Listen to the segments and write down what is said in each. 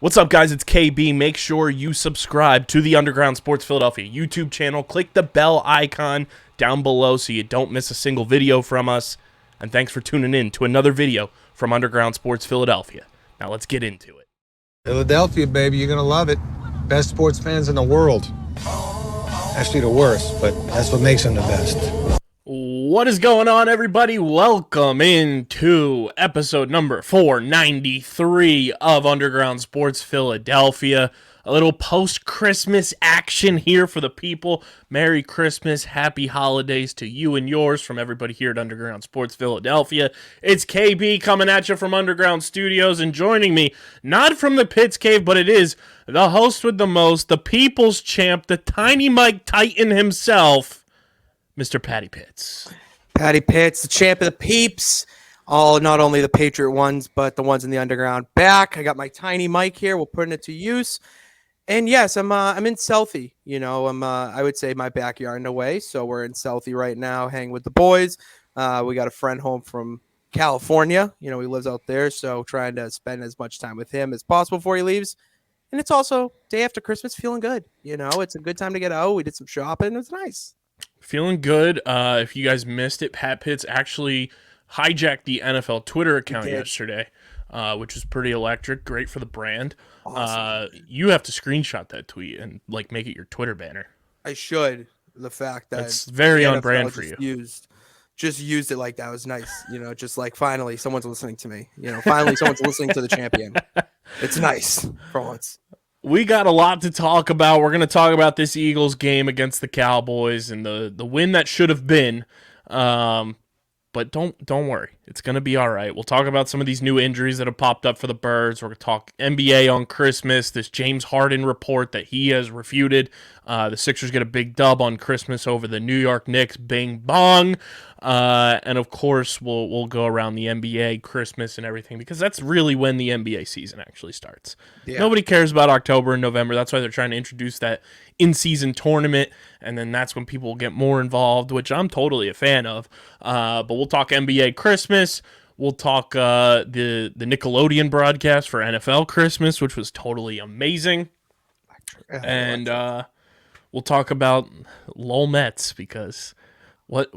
What's up, guys? It's KB. Make sure you subscribe to the Underground Sports Philadelphia YouTube channel. Click the bell icon down below so you don't miss a single video from us. And thanks for tuning in to another video from Underground Sports Philadelphia. Now let's get into it. Philadelphia, baby, you're gonna love it. Best sports fans in the world. Actually, the worst, but that's what makes them the best. What is going on, everybody? Welcome into episode number 493 of Underground Sports Philadelphia. A little post-Christmas action here for the people. Merry Christmas, happy holidays to you and yours from everybody here at Underground Sports Philadelphia. It's KB coming at you from Underground Studios, and joining me, not from the Pitts Cave, but it is the host with the most, the people's champ, the Tiny Mike Titan himself, Mr. Patty Pitts. Patty Pitts, the champ of the peeps. Not only the Patriot ones, but the ones in the underground back. I got my tiny mic here. We're putting it to use. And yes, I'm in Southie. You know, I would say my backyard in a way. So we're in Southie right now, hanging with the boys. We got a friend home from California. You know, he lives out there. So trying to spend as much time with him as possible before he leaves. And it's also day after Christmas, feeling good. You know, it's a good time to get out. We did some shopping. It was nice. Feeling good. If you guys missed it, Pat Pitts actually hijacked the NFL Twitter account yesterday, which is pretty electric. Great for the brand. Awesome. You have to screenshot that tweet and make it your Twitter banner. I should. The fact that it's very on brand for you. Used it like that was nice. You know, just like finally someone's listening to me. You know, finally someone's listening to the champion. It's nice for once. We got a lot to talk about. We're going to talk about this Eagles game against the Cowboys and the win that should have been. But don't worry. It's going to be all right. We'll talk about some of these new injuries that have popped up for the Birds. We're going to talk NBA on Christmas, this James Harden report that he has refuted. The Sixers get a big dub on Christmas over the New York Knicks. Bing bong. And of course, we'll go around the NBA, Christmas, and everything, because that's really when the NBA season actually starts. Yeah. Nobody cares about October and November. That's why they're trying to introduce that in-season tournament, and then that's when people will get more involved, which I'm totally a fan of. But we'll talk NBA Christmas. We'll talk the Nickelodeon broadcast for NFL Christmas, which was totally amazing. And we'll talk about LOL Mets, because what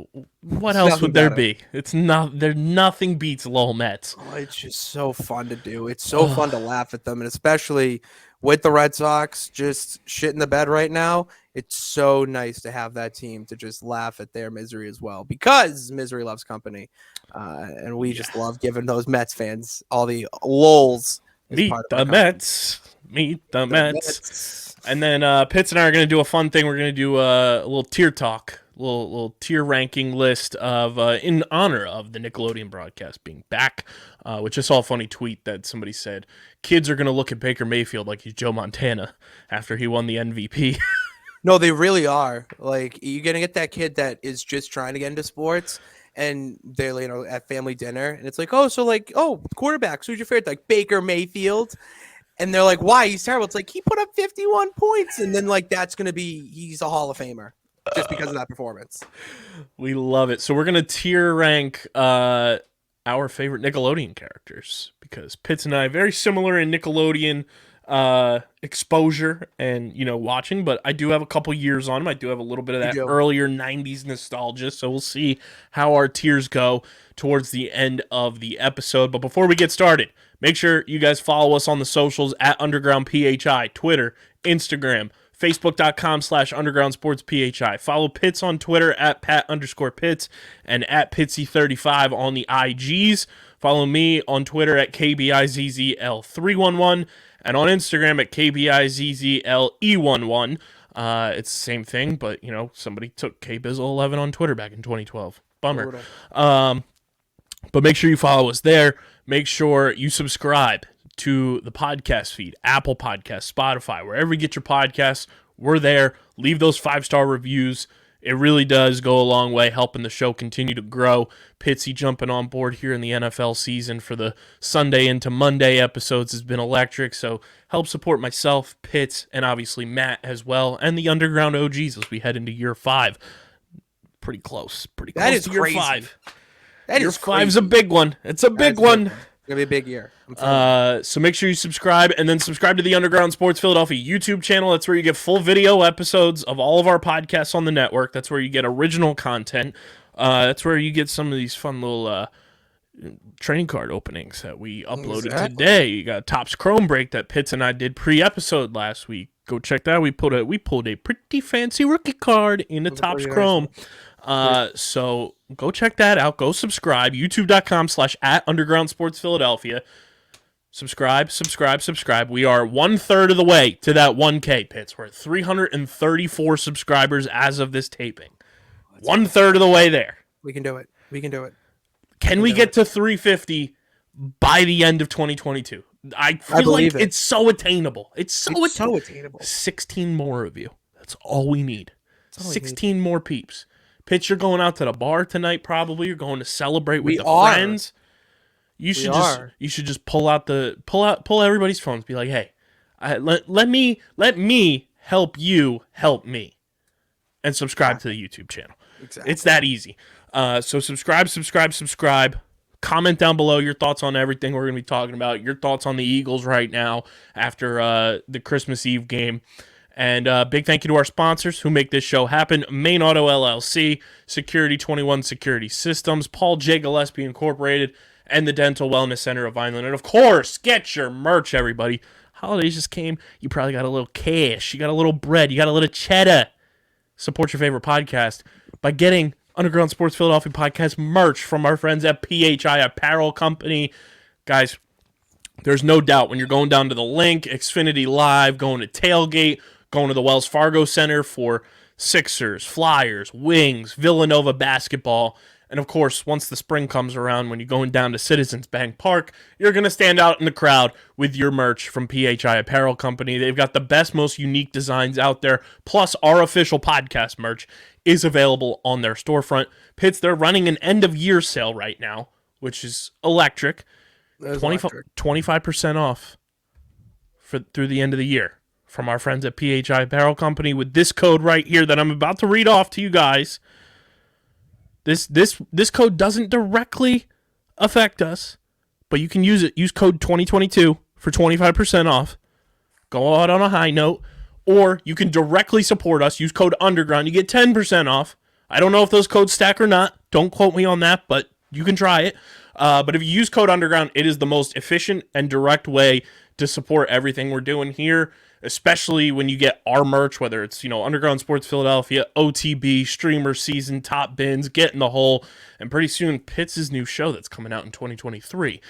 else would there be? Nothing beats LOL Mets. Oh, it's just so fun to do. It's so fun to laugh at them, and especially with the Red Sox just shit in the bed right now. It's so nice to have that team to just laugh at their misery as well, because misery loves company, and we just love giving those Mets fans all the lols. Meet the Mets. And then Pitts and I are going to do a fun thing. We're going to do a little tier talk. Little tier ranking list of in honor of the Nickelodeon broadcast being back, which I saw a funny tweet that somebody said kids are going to look at Baker Mayfield like he's Joe Montana after he won the MVP. No, they really are. Like, you're going to get that kid that is just trying to get into sports, and they're, you know, at family dinner, and it's like, quarterbacks, who's your favorite? Like, Baker Mayfield. And they're like, why? He's terrible. It's like, he put up 51 points, and then, like, that's going to be, he's a Hall of Famer just because of that performance. We love it. So we're going to tier rank our favorite Nickelodeon characters, because Pitts and I are very similar in Nickelodeon exposure and, you know, watching, but I do have a couple years on them. I do have a little bit of that earlier 90s nostalgia, so we'll see how our tiers go towards the end of the episode. But before we get started, make sure you guys follow us on the socials at Underground PHI, Twitter, Instagram, Facebook.com/UndergroundSportsPHI. Follow Pitts on Twitter at Pat_Pitts and at Pitsy35 on the IGs. Follow me on Twitter at KBIZZL311 and on Instagram at KBIZZLE11. It's the same thing, but, you know, somebody took KBizzle11 on Twitter back in 2012. Bummer. But make sure you follow us there. Make sure you subscribe to the podcast feed, Apple Podcasts, Spotify, wherever you get your podcasts. We're there. Leave those 5-star reviews. It really does go a long way, helping the show continue to grow. Pitsy jumping on board here in the NFL season for the Sunday into Monday episodes has been electric, so help support myself, Pitts, and obviously Matt as well, and the Underground OGs as we head into year 5. Pretty close that is to year crazy. 5. That year is 5's crazy. a big one. It's a big one. gonna be a big year. I'm feeling it. So make sure you subscribe, and then subscribe to the Underground Sports Philadelphia YouTube channel. That's where you get full video episodes of all of our podcasts on the network. That's where you get original content. That's where you get some of these fun little trading card openings that we uploaded today. You got Topps Chrome break that Pitts and I did pre-episode last week. Go check that. We pulled a pretty fancy rookie card in the Topps Chrome. So go check that out. Go subscribe. YouTube.com/@Underground Sports Philadelphia. Subscribe. We are 1/3 of the way to that 1K, Pitts. We're at 334 subscribers as of this taping. 1/3 of the way there. We can do it. Can we get to 350 by the end of 2022? I feel like it's so attainable. It's so attainable. 16 more of you. That's all we need. 16 more peeps. Pitch, you're going out to the bar tonight. Probably you're going to celebrate with friends. You should just pull everybody's phones. Be like, hey, let me help you help me, and subscribe to the YouTube channel. Exactly. It's that easy. So subscribe. Comment down below your thoughts on everything we're going to be talking about. Your thoughts on the Eagles right now after the Christmas Eve game. And big thank you to our sponsors who make this show happen. Main Auto LLC, Security 21 Security Systems, Paul J. Gillespie Incorporated, and the Dental Wellness Center of Vineland. And, of course, get your merch, everybody. Holidays just came. You probably got a little cash. You got a little bread. You got a little cheddar. Support your favorite podcast by getting Underground Sports Philadelphia podcast merch from our friends at PHI Apparel Company. Guys, there's no doubt when you're going down to the link, Xfinity Live, going to Tailgate, going to the Wells Fargo Center for Sixers, Flyers, Wings, Villanova basketball, and of course, once the spring comes around, when you're going down to Citizens Bank Park, you're going to stand out in the crowd with your merch from PHI Apparel Company. They've got the best, most unique designs out there, plus our official podcast merch is available on their storefront. Pitts, they're running an end-of-year sale right now, which is electric. 25% off through the end of the year from our friends at PHI Apparel Company with this code right here that I'm about to read off to you guys. This code doesn't directly affect us, but you can use it. Use code 2022 for 25% off. Go out on a high note. Or you can directly support us. Use code UNDERGROUND. You get 10% off. I don't know if those codes stack or not. Don't quote me on that, but you can try it. But if you use code UNDERGROUND, it is the most efficient and direct way to support everything we're doing here, especially when you get our merch, whether it's, Underground Sports Philadelphia, OTB, Streamer Season, Top Bins, Get in the Hole, and pretty soon Pitts' new show that's coming out in 2023.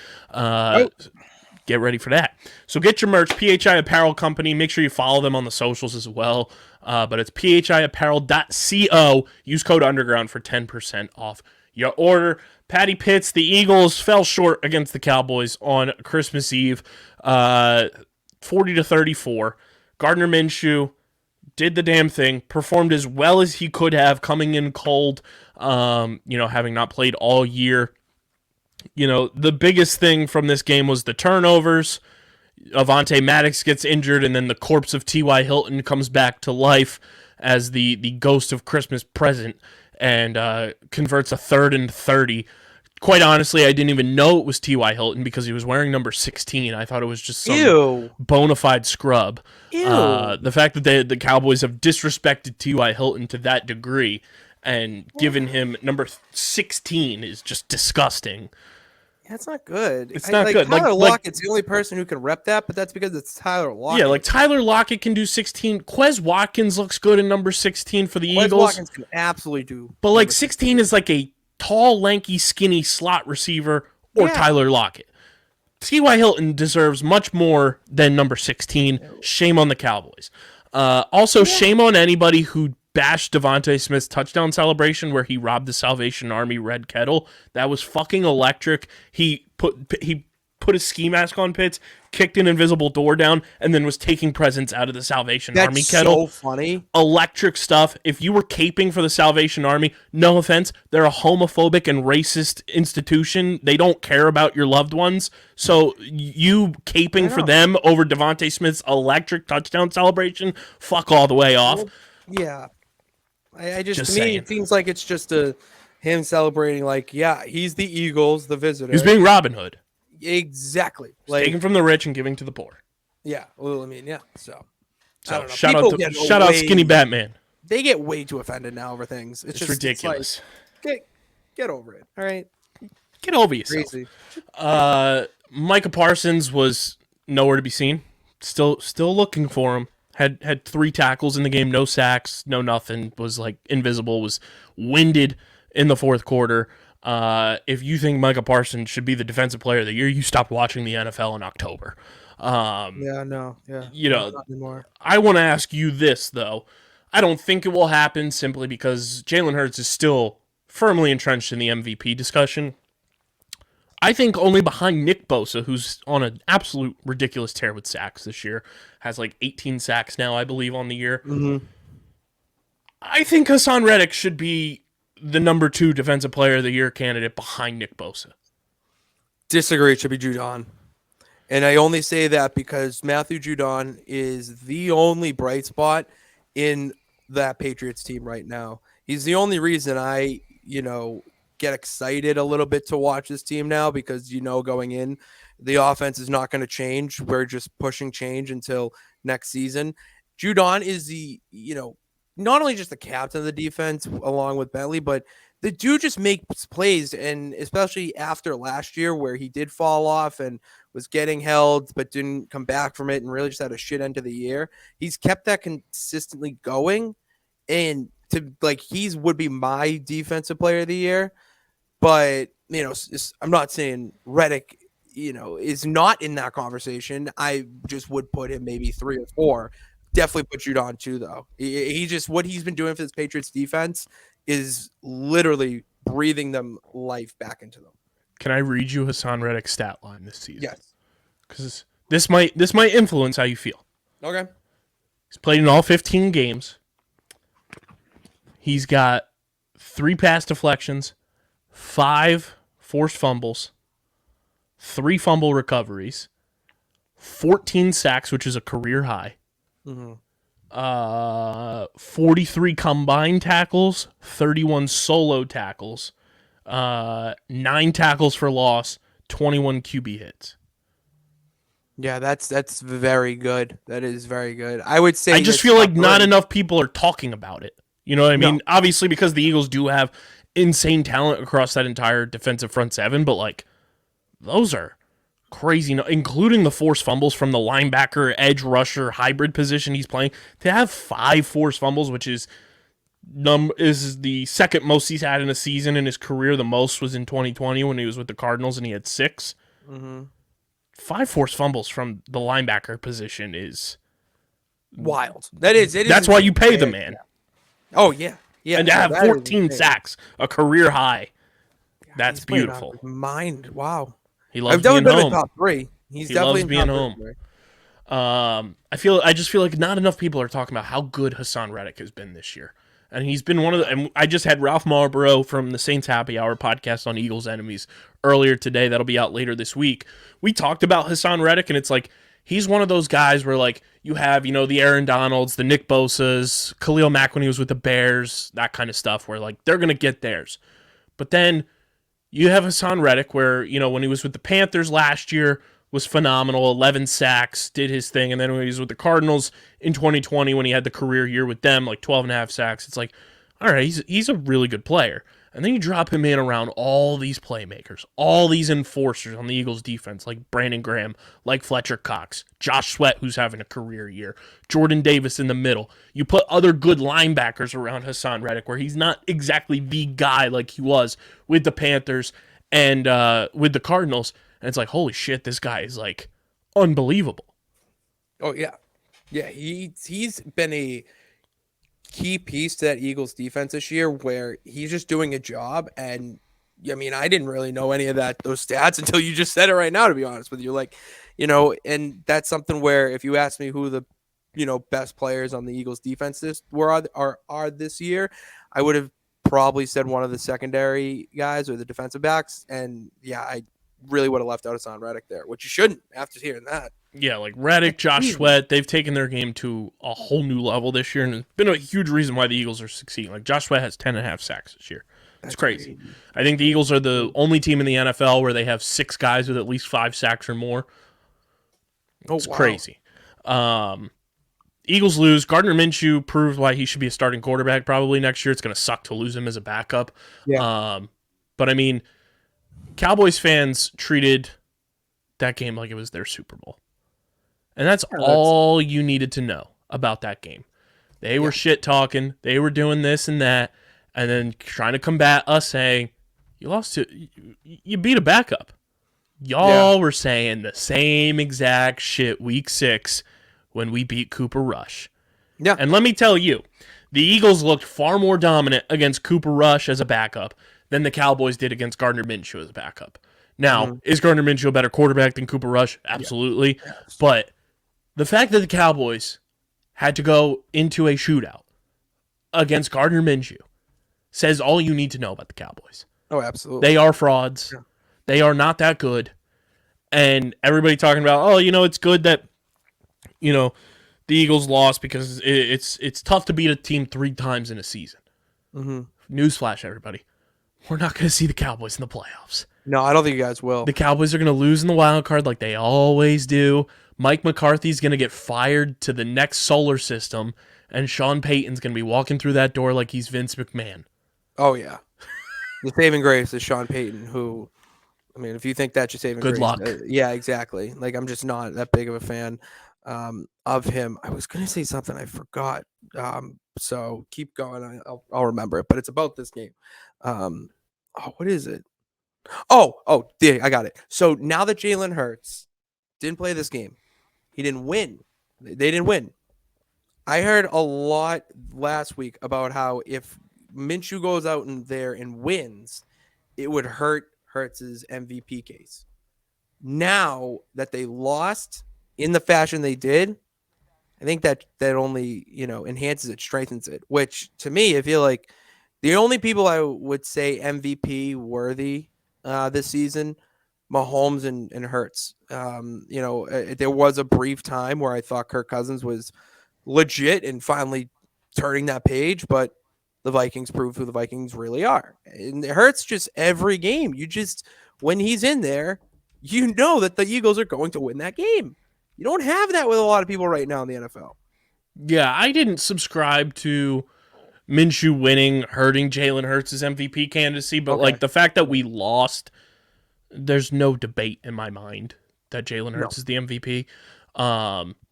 Get ready for that. So get your merch, PHI Apparel Company. Make sure you follow them on the socials as well. But it's phiapparel.co. Use code UNDERGROUND for 10% off your order. Patty Pitts, the Eagles fell short against the Cowboys on Christmas Eve, 40-34. Gardner Minshew did the damn thing, performed as well as he could have, coming in cold, having not played all year. The biggest thing from this game was the turnovers. Avonte Maddox gets injured, and then the corpse of T.Y. Hilton comes back to life as the ghost of Christmas present and converts a 3rd and 30. Quite honestly, I didn't even know it was T.Y. Hilton because he was wearing number 16. I thought it was just some bona fide scrub. The fact that the Cowboys have disrespected T.Y. Hilton to that degree and given him number 16 is just disgusting. Yeah, it's not good. It's not good. Tyler Lockett's the only person who can rep that, but that's because it's Tyler Lockett. Yeah, Tyler Lockett can do 16. Quez Watkins looks good in number 16 for the Eagles. Quez Watkins can absolutely do. But 16 is like a tall, lanky, skinny slot receiver or Tyler Lockett. T.Y. Hilton deserves much more than number 16. Shame on the Cowboys. Shame on anybody who bashed Devontae Smith's touchdown celebration where he robbed the Salvation Army red kettle. That was fucking electric. He put a ski mask on, Pitts, kicked an invisible door down, and then was taking presents out of the Salvation Army kettle. That's so funny. Electric stuff. If you were caping for the Salvation Army, no offense, they're a homophobic and racist institution. They don't care about your loved ones. So you caping for them over Devontae Smith's electric touchdown celebration, fuck all the way off. Yeah. I just to saying. me, it seems like it's just him celebrating he's the Eagles, the visitor. He's being Robin Hood. Exactly. It's taken from the rich and giving to the poor. Yeah. Well, I mean, yeah. So I don't know. Shout People out get shout out way- Skinny Batman. They get way too offended now over things. It's just ridiculous. It's like, get over it. All right. Get over yourself. Crazy. Micah Parsons was nowhere to be seen. Still looking for him. Had 3 tackles in the game, no sacks, no nothing. Was like invisible. Was winded in the fourth quarter. If you think Micah Parsons should be the defensive player of the year, you stopped watching the NFL in October. No. Not anymore. I want to ask you this though. I don't think it will happen simply because Jalen Hurts is still firmly entrenched in the MVP discussion. I think only behind Nick Bosa, who's on an absolute ridiculous tear with sacks this year, has like 18 sacks now, I believe, on the year. Mm-hmm. I think Hassan Reddick should be the number 2 defensive player of the year candidate behind Nick Bosa. Disagree. It should be Judon. And I only say that because Matthew Judon is the only bright spot in that Patriots team right now. He's the only reason I, get excited a little bit to watch this team now because, going in, the offense is not going to change. We're just pushing change until next season. Judon is not only just the captain of the defense along with Bentley, but the dude just makes plays. And especially after last year where he did fall off and was getting held, but didn't come back from it and really just had a shit end of the year. He's kept that consistently going. And he's would be my defensive player of the year. But, I'm not saying Reddick, is not in that conversation. I just would put him maybe 3 or 4. Definitely put Judon 2, though. He just, what he's been doing for this Patriots defense is literally breathing them life back into them. Can I read you Hassan Reddick's stat line this season? Yes. Because this might influence how you feel. Okay. He's played in all 15 games. He's got 3 pass deflections, 5 forced fumbles, 3 fumble recoveries, 14 sacks, which is a career high. Mm-hmm. 43 combined tackles, 31 solo tackles, 9 tackles for loss, 21 QB hits. Yeah, that's very good. That is very good. I would say I just feel like not enough people are talking about it. You know what I mean? No. Obviously, because the Eagles do have insane talent across that entire defensive front 7, but those are crazy, including the forced fumbles from the linebacker, edge rusher, hybrid position he's playing. To have 5 forced fumbles, which is the second most he's had in a season in his career. The most was in 2020 when he was with the Cardinals and he had 6. Mm-hmm. 5 forced fumbles from the linebacker position is wild. That's why you pay the man. Yeah. Oh, yeah. Yeah. And to have 14 sacks, a career high, that's beautiful. Mind. Wow. He loves being home. Top 3. He loves being home. I just feel like not enough people are talking about how good Hassan Reddick has been this year. And he's been one of the. And I just had Ralph Marlborough from the Saints Happy Hour podcast on Eagles Enemies earlier today. That'll be out later this week. We talked about Hassan Reddick, and it's like he's one of those guys where you have the Aaron Donalds, the Nick Bosas, Khalil Mack when he was with the Bears, that kind of stuff where they're gonna get theirs. But then you have Hassan Reddick where when he was with the Panthers last year was phenomenal, 11 sacks, did his thing, and then when he was with the Cardinals in 2020 when he had the career year with them, 12 and a half sacks, it's all right, he's a really good player. And then you drop him in around all these playmakers, all these enforcers on the Eagles defense, like Brandon Graham, like Fletcher Cox, Josh Sweat, who's having a career year, Jordan Davis in the middle. You put other good linebackers around Hassan Reddick where he's not exactly the guy like he was with the Panthers and with the Cardinals. And it's holy shit, this guy is unbelievable. Oh, yeah. Yeah, he's been a key piece to that Eagles defense this year where he's just doing a job. And I mean, I didn't really know any of those stats until you just said it right now, to be honest with you. And that's something where if you ask me who the, best players on the Eagles defense are this year, I would have probably said one of the secondary guys or the defensive backs. And yeah, I really would have left out Hassan Reddick there, which you shouldn't after hearing that. Yeah, Reddick, Josh Sweat, they've taken their game to a whole new level this year, and it's been a huge reason why the Eagles are succeeding. Josh Sweat has 10 and a half sacks this year. It's crazy. I think the Eagles are the only team in the NFL where they have 6 guys with at least 5 sacks or more. It's crazy. Eagles lose. Gardner Minshew proved why he should be a starting quarterback probably next year. It's going to suck to lose him as a backup. Yeah. But, I mean, Cowboys fans treated that game like it was their Super Bowl. And that's all you needed to know about that game. They were shit-talking. They were doing this and that. And then trying to combat us saying, you beat a backup. Y'all were saying the same exact shit week 6 when we beat Cooper Rush. Yeah. And let me tell you, the Eagles looked far more dominant against Cooper Rush as a backup than the Cowboys did against Gardner Minshew as a backup. Now, is Gardner Minshew a better quarterback than Cooper Rush? Absolutely. Yeah. But the fact that the Cowboys had to go into a shootout against Gardner Minshew says all you need to know about the Cowboys. Oh, absolutely. They are frauds. Yeah. They are not that good. And everybody talking about, it's good that, the Eagles lost because it's tough to beat a team 3 times in a season. Newsflash, everybody. We're not going to see the Cowboys in the playoffs. No, I don't think you guys will. The Cowboys are going to lose in the wild card like they always do. Mike McCarthy's going to get fired to the next solar system, and Sean Payton's going to be walking through that door like he's Vince McMahon. Oh, yeah. The saving grace is Sean Payton, who, I mean, if you think that's your saving grace. Good luck. Yeah, exactly. Like, I'm just not that big of a fan of him. I was going to say something I forgot. So keep going. I'll remember it, but it's about this game. What is it? Oh, yeah, I got it. So now that Jalen Hurts didn't play this game, he didn't win. They didn't win. I heard a lot last week about how if Minshew goes out in there and wins, it would hurt Hurts's MVP case. Now that they lost in the fashion they did, I think that only, enhances it, strengthens it, which to me, I feel like the only people I would say MVP worthy this season, Mahomes and Hurts. There was a brief time where I thought Kirk Cousins was legit and finally turning that page, but the Vikings proved who the Vikings really are. And it hurts just every game. When he's in there, that the Eagles are going to win that game. You don't have that with a lot of people right now in the NFL. Yeah, I didn't subscribe to Minshew winning, hurting Jalen Hurts' MVP candidacy, but the fact that we lost, there's no debate in my mind that Jalen Hurts is the MVP.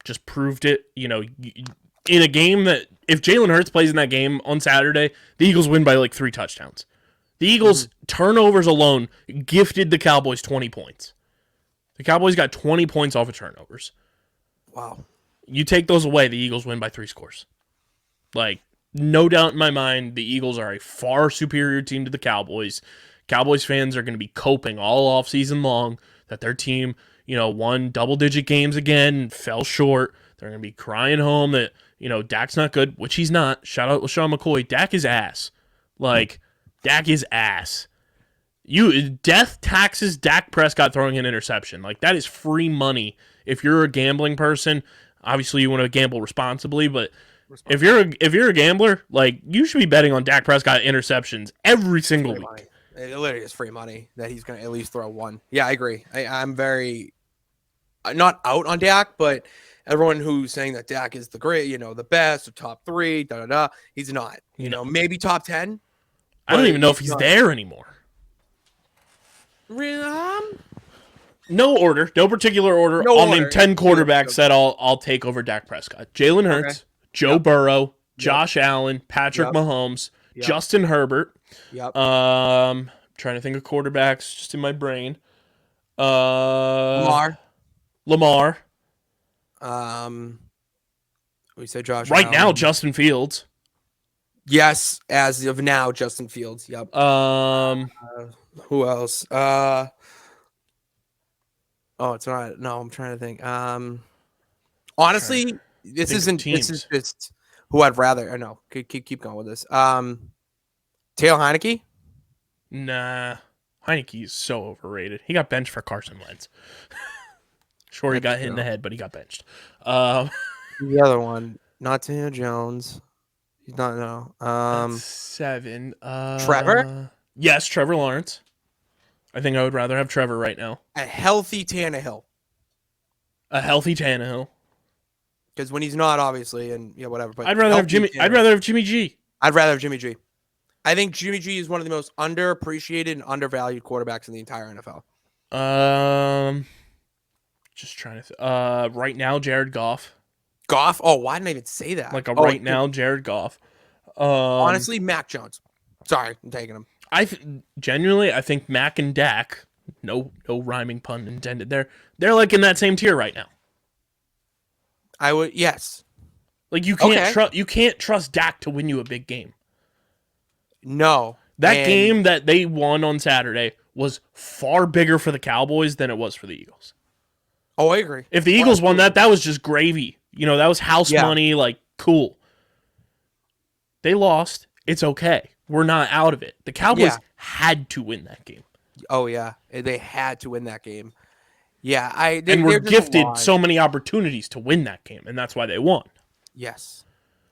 Just proved it, in a game that if Jalen Hurts plays in that game on Saturday, the Eagles win by 3 touchdowns. The Eagles' turnovers alone gifted the Cowboys 20 points. The Cowboys got 20 points off of turnovers. Wow. You take those away, the Eagles win by 3 scores. No doubt in my mind, the Eagles are a far superior team to the Cowboys. Cowboys fans are going to be coping all offseason long that their team, won double-digit games again, fell short. They're going to be crying home that, Dak's not good, which he's not. Shout out LaShawn McCoy. Dak is ass. Dak is ass. Death taxes Dak Prescott throwing an interception. That is free money. If you're a gambling person, obviously you want to gamble responsibly, but if you're a gambler, you should be betting on Dak Prescott interceptions every single week. Money. It literally is free money that he's going to at least throw one. Yeah, I agree. I'm very not out on Dak, but everyone who's saying that Dak is the great, the best, or top 3, he's not. Maybe top 10. I don't even know if he's there anymore. No order, no particular order. I'll name 10 quarterbacks that I'll take over Dak Prescott. Jalen Hurts, Joe Burrow, Josh Allen, Patrick Mahomes, Justin Herbert. Trying to think of quarterbacks just in my brain. Lamar. We say Josh right Allen. now, Justin Fields. Yes, as of now, Justin Fields. Yep. Who else? It's not. No, I'm trying to think. Honestly, this is just who I'd rather. No, keep going with this. Taylor Heineke. Nah, Heineke is so overrated. He got benched for Carson Wentz. Sure, he got hit in the head, but he got benched. The other one, not Daniel Jones. He's not. No. That's 7. Trevor. Yes, Trevor Lawrence. I think I would rather have Trevor right now. A healthy Tannehill. A healthy Tannehill. Because when he's not, obviously, and whatever. But I'd rather have Jimmy. I'd rather have Jimmy G. I'd rather have Jimmy G. I think Jimmy G is one of the most underappreciated and undervalued quarterbacks in the entire NFL. Just trying to. Right now, Jared Goff. Goff? Oh, why didn't I even say that? Now, Jared Goff. Honestly, Mac Jones. Sorry, I'm taking him. Genuinely, I think Mac and Dak. No rhyming pun intended there. They're like in that same tier right now. I would, yes. Like you can't trust Dak to win you a big game. No. That game that they won on Saturday was far bigger for the Cowboys than it was for the Eagles. Oh, I agree. If the Eagles won that was just gravy. That was house money, like cool. They lost. It's okay. We're not out of it. The Cowboys had to win that game. Oh, yeah. They had to win that game. Yeah, and were gifted so many opportunities to win that game, and that's why they won. Yes.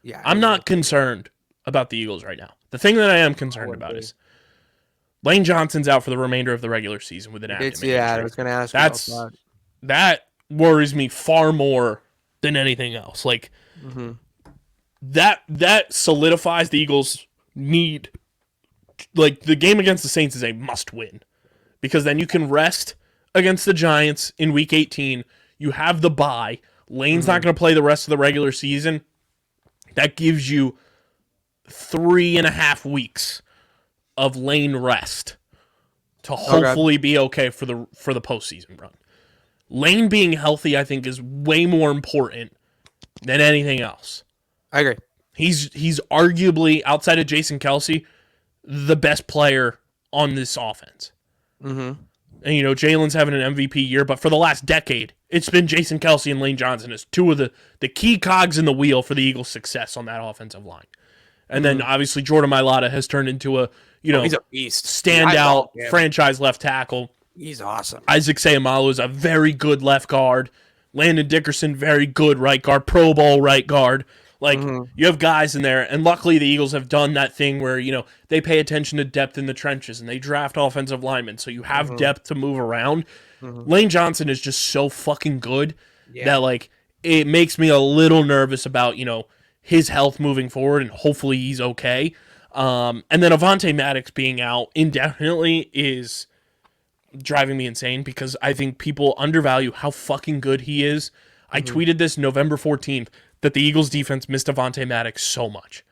Yeah. I'm not concerned about the Eagles right now. The thing that I am concerned about is Lane Johnson's out for the remainder of the regular season with an abdomen injury. I was going to ask you about that worries me far more than anything else. Like that solidifies the Eagles' need. Like the game against the Saints is a must win because then you can rest against the Giants in Week 18. You have the bye. Lane's not going to play the rest of the regular season. That gives you 3.5 weeks of Lane rest to hopefully be okay for the postseason run. Lane being healthy, I think, is way more important than anything else. I agree. He's arguably, outside of Jason Kelce, the best player on this offense. Mm-hmm. And, Jalen's having an MVP year, but for the last decade, it's been Jason Kelce and Lane Johnson as two of the key cogs in the wheel for the Eagles' success on that offensive line. And then, obviously, Jordan Mailata has turned into he's a beast. Standout franchise left tackle. He's awesome. Isaac Seumalo is a very good left guard. Landon Dickerson, very good right guard. Pro Bowl right guard. You have guys in there, and luckily the Eagles have done that thing where, they pay attention to depth in the trenches, and they draft offensive linemen, so you have depth to move around. Lane Johnson is just so fucking good that, it makes me a little nervous about, his health moving forward, and hopefully he's okay. And then Avonte Maddox being out indefinitely is driving me insane because I think people undervalue how fucking good he is. I tweeted this November 14th that the Eagles defense missed Avonte Maddox so much.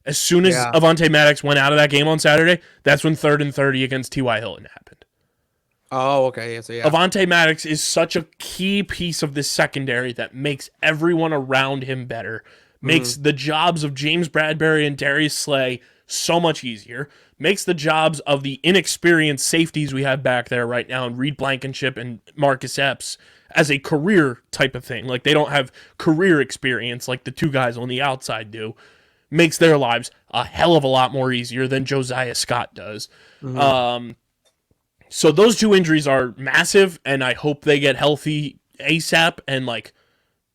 As soon as Avonte Maddox went out of that game on Saturday, that's when 3rd and 30 against T.Y. Hilton happened. Oh, okay. Yeah, Avonte Maddox is such a key piece of this secondary that makes everyone around him better, makes the jobs of James Bradbury and Darius Slay so much easier, makes the jobs of the inexperienced safeties we have back there right now, and Reed Blankenship and Marcus Epps, as a career type of thing. Like, they don't have career experience like the two guys on the outside do. Makes their lives a hell of a lot more easier than Josiah Scott does. So those two injuries are massive, and I hope they get healthy ASAP and,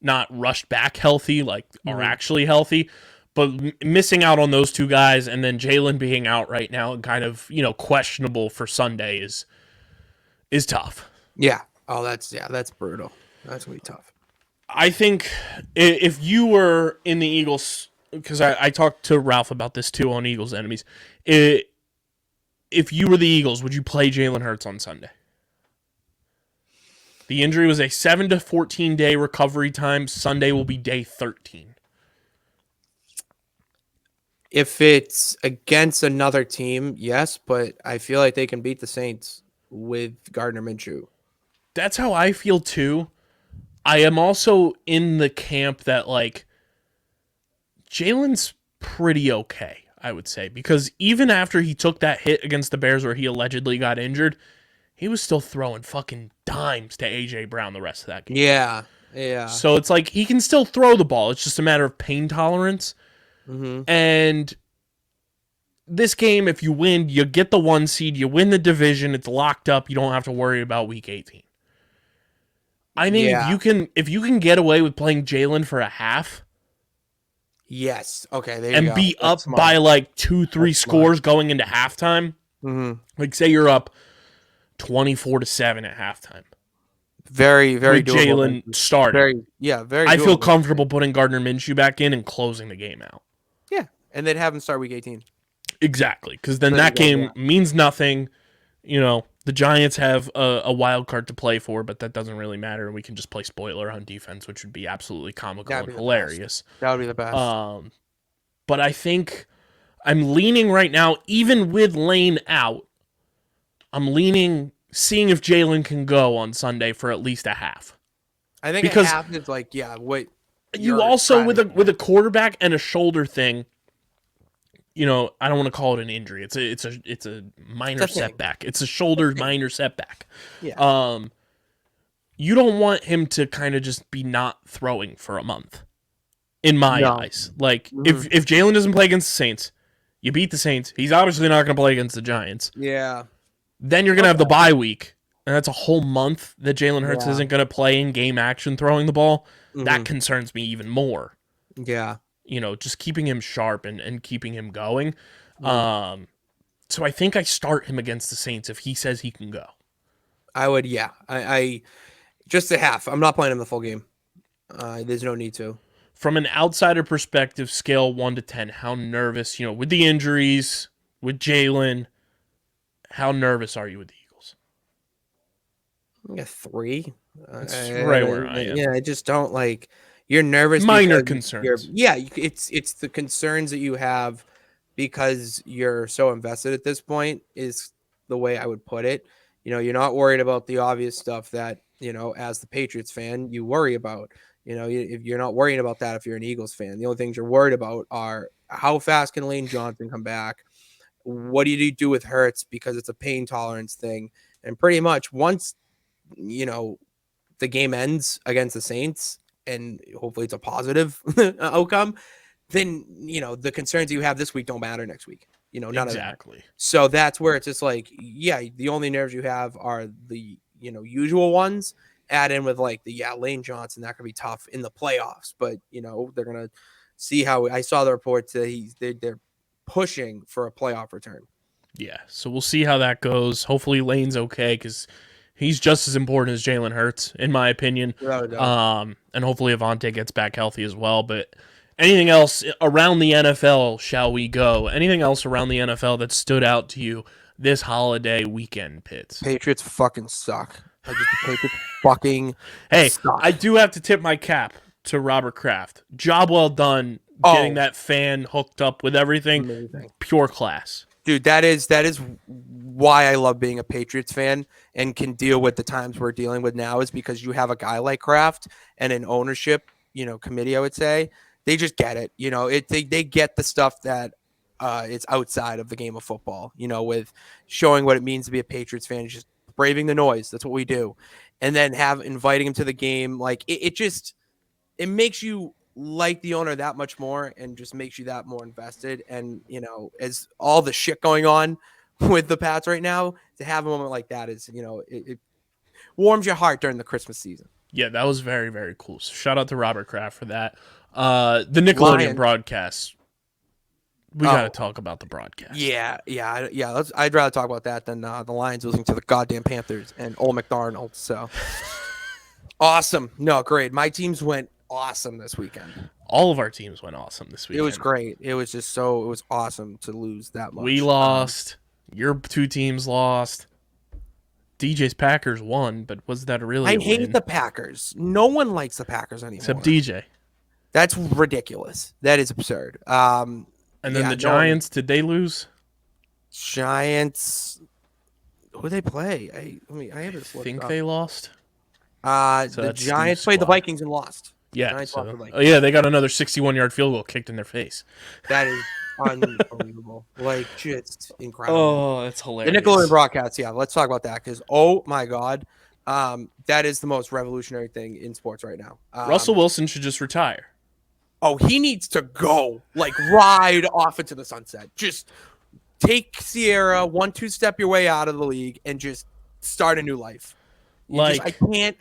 not rushed back healthy, are actually healthy. But missing out on those two guys and then Jalen being out right now and kind of, questionable for Sunday is tough. Yeah. Oh, that's brutal. That's going to be tough. I think if you were in the Eagles, because I talked to Ralph about this too on Eagles Enemies, if you were the Eagles, would you play Jalen Hurts on Sunday? The injury was a 7 to 14 day recovery time. Sunday will be day 13. If it's against another team, yes, but I feel like they can beat the Saints with Gardner Minshew. That's how I feel too. I am also in the camp that Jalen's pretty okay, I would say, because even after he took that hit against the Bears where he allegedly got injured, he was still throwing fucking dimes to A.J. Brown the rest of that game. Yeah. So it's he can still throw the ball. It's just a matter of pain tolerance. And this game, if you win, you get the 1 seed, you win the division, it's locked up, you don't have to worry about Week 18. I think if you can get away with playing Jalen for a half, yes, okay, there you and go. be up by 2-3 scores going into halftime, Mm-hmm. Like, say you're up 24-7 at halftime Very, very with doable. Jalen starting. Very I feel doable. comfortable putting Gardner Minshew back in and closing the game out. Yeah, and then have him start week 18. Exactly, because then So that you go, game means nothing. The Giants have a wild card to play for, but that doesn't really matter. We can just play spoiler on defense, which would be absolutely comical That'd and be the hilarious. That would be the best. But I think I'm leaning right now, even with Lane out, I'm leaning, seeing if Jalen can go on Sunday for at least a half. I think because a half is like, what you you're also trying with to a get. quarterback and a shoulder thing. I don't want to call it an injury. It's a minor It's a thing. setback. It's a shoulder minor setback. Yeah. You don't want him to kind of just be not throwing for a month. In my No. eyes, like if Jalen doesn't play against the Saints, you beat the Saints. He's obviously not going to play against the Giants. Yeah. Then you're going to have the bye week, and that's a whole month that Jalen Hurts Yeah. isn't going to play in game action throwing the ball. Mhm. That concerns me even more. Yeah. Just keeping him sharp and keeping him going. Mhm. So I think I start him against the Saints if he says he can go. I would, yeah. I just a half. I'm not playing him the full game. There's no need to. From an outsider perspective, scale 1 to 10, how nervous, with the injuries, with Jalen, how nervous are you with the Eagles? I got 3. That's right where I am. Yeah, I just don't like. You're nervous. Minor because concerns. It's the concerns that you have because you're so invested at this point is the way I would put it. You're not worried about the obvious stuff that as the Patriots fan you worry about. If you're not worrying about that, if you're an Eagles fan, the only things you're worried about are how fast can Lane Johnson come back? What do you do with Hurts because it's a pain tolerance thing? And pretty much once the game ends against the Saints, and hopefully it's a positive outcome, then the concerns you have this week don't matter next week. None Exactly. of that. So that's where it's just like, yeah, the only nerves you have are the usual ones. Add in with like Lane Johnson, that could be tough in the playoffs, but they're gonna see how. I saw the reports that they're pushing for a playoff return. Yeah, so we'll see how that goes. Hopefully Lane's okay because he's just as important as Jalen Hurts, in my opinion. Without a doubt. And hopefully Avante gets back healthy as well. But anything else around the NFL, shall we go? Anything else around the NFL that stood out to you this holiday weekend, Pitts? Patriots fucking suck. The Patriots fucking Hey, suck. I do have to tip my cap to Robert Kraft. Job well done getting that fan hooked up with everything. Amazing. Pure class. Dude, that is why I love being a Patriots fan and can deal with the times we're dealing with now is because you have a guy like Kraft and an ownership, committee, I would say. They just get it. They get the stuff that it's outside of the game of football, with showing what it means to be a Patriots fan, just braving the noise. That's what we do. And then inviting him to the game. Like it makes you like the owner that much more and just makes you that more invested. And, as all the shit going on with the Pats right now, to have a moment like that is, it warms your heart during the Christmas season. Yeah, that was very, very cool. So shout out to Robert Kraft for that. The Nickelodeon broadcast. We got to talk about the broadcast. Yeah. I'd rather talk about that than the Lions losing to the goddamn Panthers and Old McDonald. So awesome. No, great. My teams went awesome this weekend. All of our teams went awesome this weekend. It was great. It was just it was awesome to lose that much. We lost. Your 2 teams lost. DJ's Packers won, but was that really I hate the Packers. No one likes the Packers anymore. Except DJ. That's ridiculous. That is absurd. And then the Giants, did they lose? Giants. Who they play? I have it. I think they lost. The Giants played the Vikings and lost. Yeah. They got another 61-yard field goal kicked in their face. That is unbelievable. Like, just incredible. Oh, that's hilarious. The Nickelodeon broadcast. Yeah, let's talk about that because oh my god, that is the most revolutionary thing in sports right now. Russell Wilson should just retire. Oh, he needs to go, like ride off into the sunset. Just take Sierra 1-2 step your way out of the league and just start a new life. I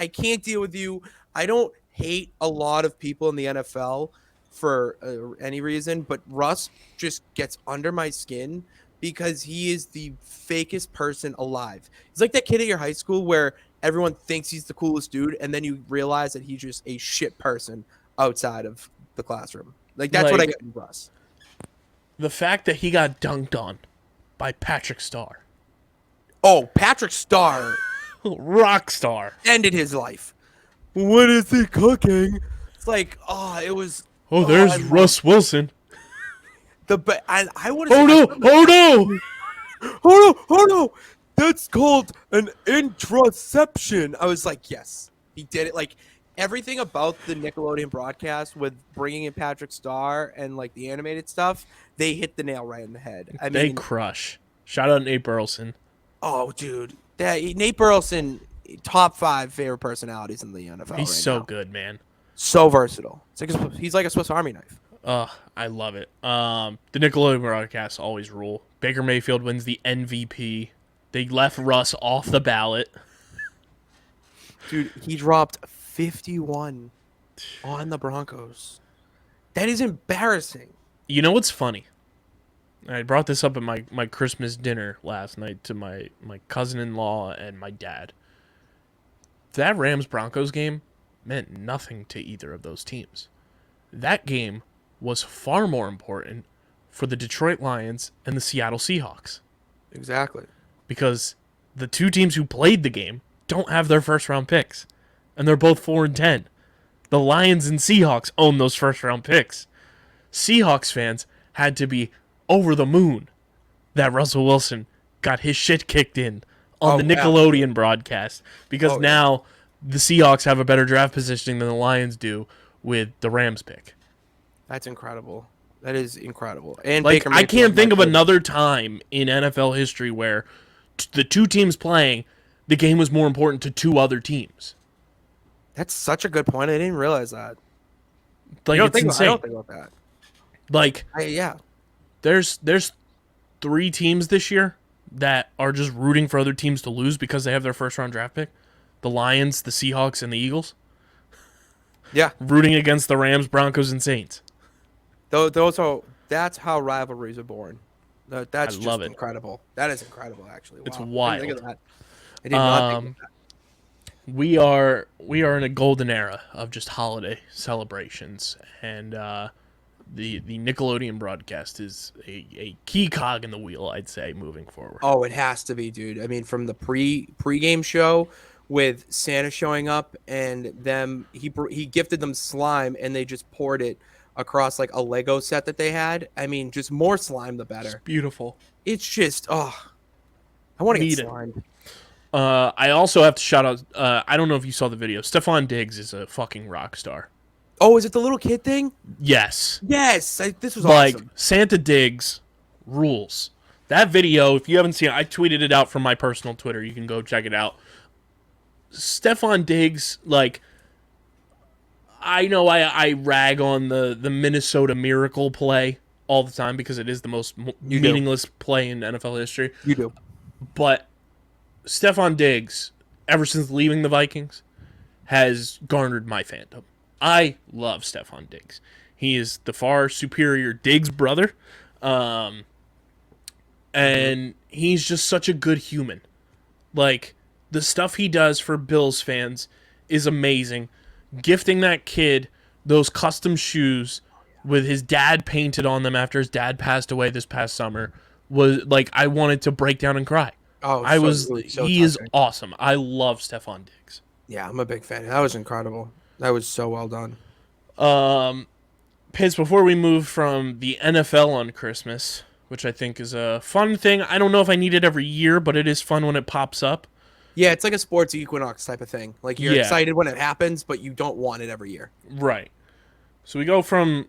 can't deal with you. I don't hate a lot of people in the NFL for any reason, but Russ just gets under my skin because he is the fakest person alive. He's like that kid at your high school where everyone thinks he's the coolest dude, and then you realize that he's just a shit person outside of the classroom. Like that's what I Like, get from Russ. the fact that he got dunked on by Patrick Starr, Oh, Patrick Starr rock star. ended his life. What is he cooking? It's like, oh, it was. Oh, I there's love Russ Wilson. I would Oh no! Oh no! oh no, that's called an intraception. I was like, yes, he did it. Like everything about the Nickelodeon broadcast with bringing in Patrick Starr and like the animated stuff, they hit the nail right in the head. I They mean, crush. Shout out Nate Burleson. oh, dude, Nate Burleson, top 5 favorite personalities in the NFL. He's right so now. good, man. So versatile. He's like a Swiss Army knife. I love it. The Nickelodeon broadcasts always rule. Baker Mayfield wins the MVP. They left Russ off the ballot. Dude, he dropped 51 on the Broncos. That is embarrassing. You know what's funny? I brought this up at my Christmas dinner last night to my cousin-in-law and my dad. That Rams-Broncos game meant nothing to either of those teams. That game was far more important for the Detroit Lions and the Seattle Seahawks. Exactly. Because the two teams who played the game don't have their first-round picks. And they're both 4-10. The Lions and Seahawks own those first-round picks. Seahawks fans had to be over the moon that Russell Wilson got his shit kicked in on the Nickelodeon broadcast. Because now the Seahawks have a better draft positioning than the Lions do with the Rams pick. That's incredible. That is incredible. And Like, Baker I Mayfield can't think of might be- another time in NFL history where the two teams playing, the game was more important to two other teams. That's such a good point. I didn't realize that. Like, it's I insane. don't think about that. Like, Yeah. there's 3 teams this year that are just rooting for other teams to lose because they have their first round draft pick. The Lions, the Seahawks, and the Eagles. Yeah. Rooting against the Rams, Broncos, and Saints. That's how rivalries are born. That's I just love it. incredible. That is incredible, actually. Wow. It's I didn't wild. think of that. I did not think of that. We are in a golden era of just holiday celebrations, and the Nickelodeon broadcast is a key cog in the wheel, I'd say, moving forward. Oh, it has to be, dude. I mean, from the pregame show with Santa showing up and them, he gifted them slime and they just poured it across like a Lego set that they had. I mean, just more slime, the better. It's beautiful. It's just, I want to Need get it. slimed. I also have to shout out. I don't know if you saw the video. Stephon Diggs is a fucking rock star. Oh, is it the little kid thing? Yes. Yes, this was Like, awesome. Santa Diggs rules. That video, if you haven't seen it, I tweeted it out from my personal Twitter. You can go check it out. Stephon Diggs, like, I know I rag on the Minnesota Miracle play all the time because it is the most meaningless play in NFL history. You do. But Stephon Diggs, ever since leaving the Vikings, has garnered my fandom. I love Stephon Diggs. He is the far superior Diggs brother. And he's just such a good human. Like, the stuff he does for Bills fans is amazing. Gifting that kid those custom shoes with his dad painted on them after his dad passed away this past summer was like, I wanted to break down and cry. Oh, He is awesome. I love Stephon Diggs. Yeah, I'm a big fan. That was incredible. That was so well done. Pitts, before we move from the NFL on Christmas, which I think is a fun thing. I don't know if I need it every year, but it is fun when it pops up. Yeah, it's like a sports equinox type of thing. Like, you're excited when it happens, but you don't want it every year. Right. So we go from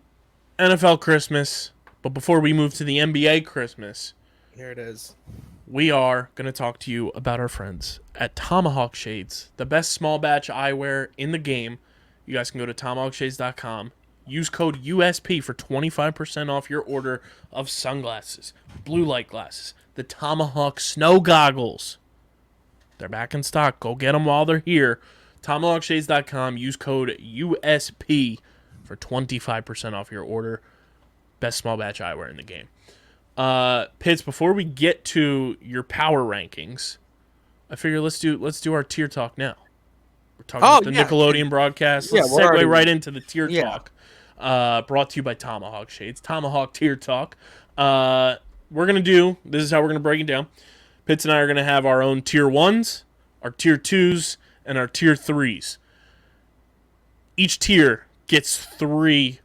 NFL Christmas, but before we move to the NBA Christmas, Here it is. we are going to talk to you about our friends at Tomahawk Shades, the best small batch eyewear in the game. You guys can go to tomahawkshades.com. Use code USP for 25% off your order of sunglasses, blue light glasses, the Tomahawk snow goggles. They're back in stock. Go get them while they're here. TomahawkShades.com. Use code USP for 25% off your order. Best small batch eyewear in the game. Pitts, before we get to your power rankings, I figure let's do our tier talk now. We're talking about the Nickelodeon broadcast. Yeah, Let's we're segue already- right into the tier Yeah. talk. Brought to you by Tomahawk Shades. Tomahawk tier talk. We're gonna do. This is how we're gonna break it down. Pitts and I are gonna have our own tier 1s, our tier 2s, and our tier 3s. Each tier gets 3,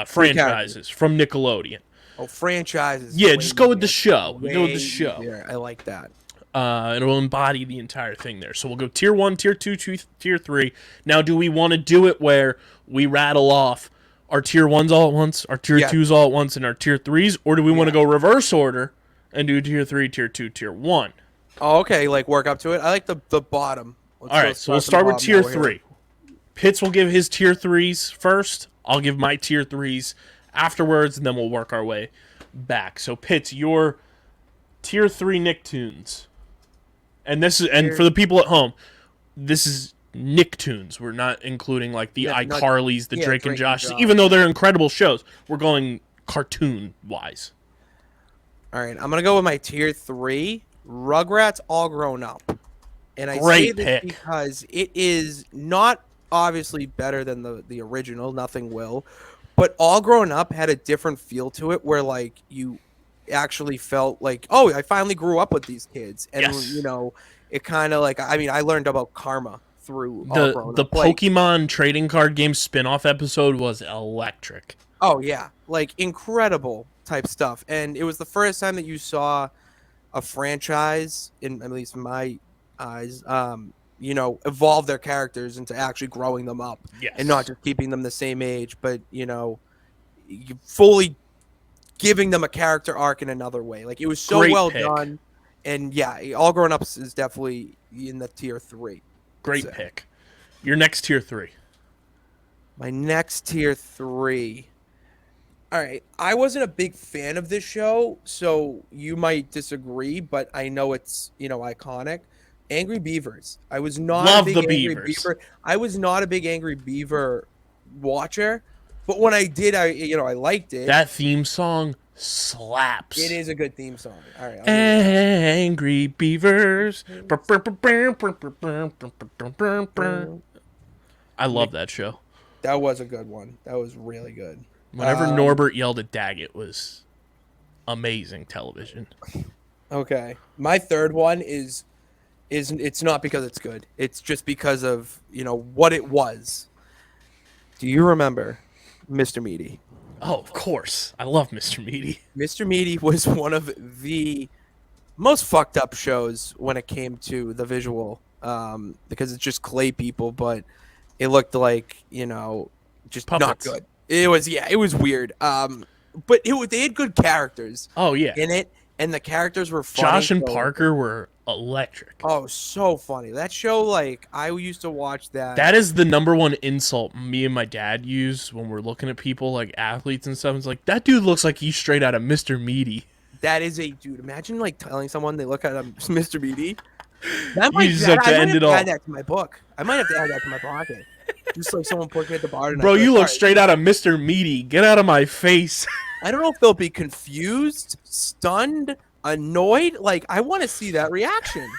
franchises from Nickelodeon. Oh, franchises. Yeah, just go with the show. We go with the show. Easier. I like that. It'll embody the entire thing there. So we'll go tier 1, tier 2, tier 3. Now, do we want to do it where we rattle off our tier 1s all at once, our tier 2s all at once, and our tier 3s? Or do we want to go reverse order and do tier 3, tier 2, tier 1? Oh, okay. Like work up to it. I like the bottom. All right, so we'll start with tier 3. Pitts will give his tier 3s first. I'll give my tier 3s afterwards, and then we'll work our way back. So, Pitts, your tier 3 Nicktoons. And for the people at home, this is Nicktoons. We're not including like the iCarlys, the Drake and Josh, even though they're incredible shows. We're going cartoon wise. All right, I'm gonna go with my tier 3, Rugrats All Grown Up, and I Great say this pick. because it is not obviously better than the original. Nothing will, but All Grown Up had a different feel to it, where like you actually felt like, oh, I finally grew up with these kids, and it kind of like, I mean, I learned about karma through All Grown the Up. Like, Pokemon trading card game spin-off episode was electric. oh yeah, like incredible type stuff, and it was the first time that you saw a franchise, at least in my eyes, evolve their characters into actually growing them up, and not just keeping them the same age, but you fully giving them a character arc in another way. Like, it was so well done, and yeah, All Grown Ups is definitely in the tier 3. Great pick. Your next tier 3. My next tier 3. All right, I wasn't a big fan of this show, so you might disagree, but I know it's iconic. Angry Beavers. I was not a big Angry Beaver. I was not a big Angry Beaver watcher, but when I did, I liked it. That theme song slaps. It is a good theme song. All right. Angry Beavers. I love that show. That was a good one. That was really good. Whenever Norbert yelled at Daggett was amazing television. Okay. My third one is it's not because it's good. It's just because of, what it was. Do you remember Mr. Meaty? Oh, of course. I love Mr. Meaty. Mr. Meaty was one of the most fucked up shows when it came to the visual, because it's just clay people, but it looked like, just Puppets. not good. It was weird. But they had good characters. Oh, yeah. In it, and the characters were funny. Josh and Parker were electric. Oh, so funny. That show, like, I used to watch that. That is the number one insult me and my dad use when we're looking at people like athletes and stuff. It's like, that dude looks like he's straight out of Mr. Meaty. That is a dude. Imagine like telling someone they look at Mr. Meaty. You just have to end it all. I might have to add that to my book. I might have to add that to my pocket. Just like someone put me at the bar tonight. Bro, you like, look straight out of Mr. Meaty. Get out of my face. I don't know if they'll be confused, stunned, annoyed. Like, I want to see that reaction.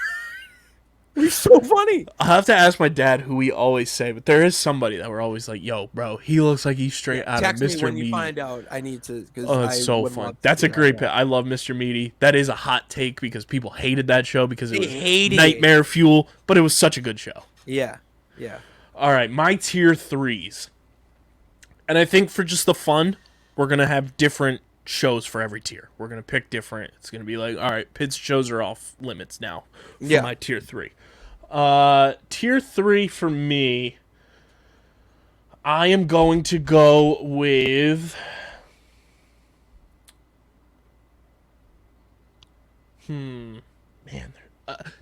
He's so funny. I'll have to ask my dad who we always say, but there is somebody that we're always like, yo, bro, he looks like he's straight out of Mr. Text me when Meaty. you find out. I need to. Oh, it's so fun. That's a great pick. I love Mr. Meaty. That is a hot take because people hated that show because it was nightmare fuel, but it was such a good show. Yeah. Yeah. All right, my tier 3s. And I think for just the fun, we're going to have different shows for every tier. We're going to pick different. It's going to be like, all right, Pitt's shows are off limits now for my tier 3. Tier 3 for me, I am going to go with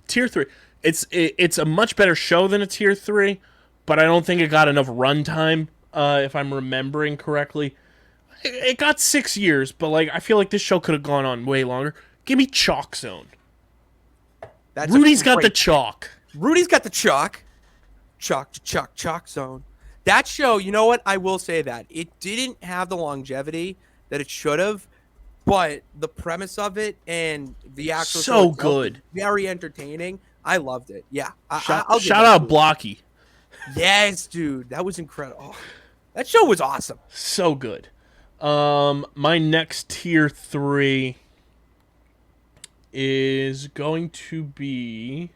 tier 3. It's a much better show than a tier 3, but I don't think it got enough runtime, if I'm remembering correctly. It got 6 years, but like I feel like this show could have gone on way longer. Give me Chalk Zone. Rudy's got the chalk. Rudy's got the chalk. Chalk zone. That show, you know what? I will say that. It didn't have the longevity that it should have. But the premise of it and the actual show So itself good. was very entertaining. I loved it. Yeah, I'll give Shout that out to it. Blocky. Yes, dude, that was incredible. Oh, that show was awesome. So good. My next tier 3 is going to be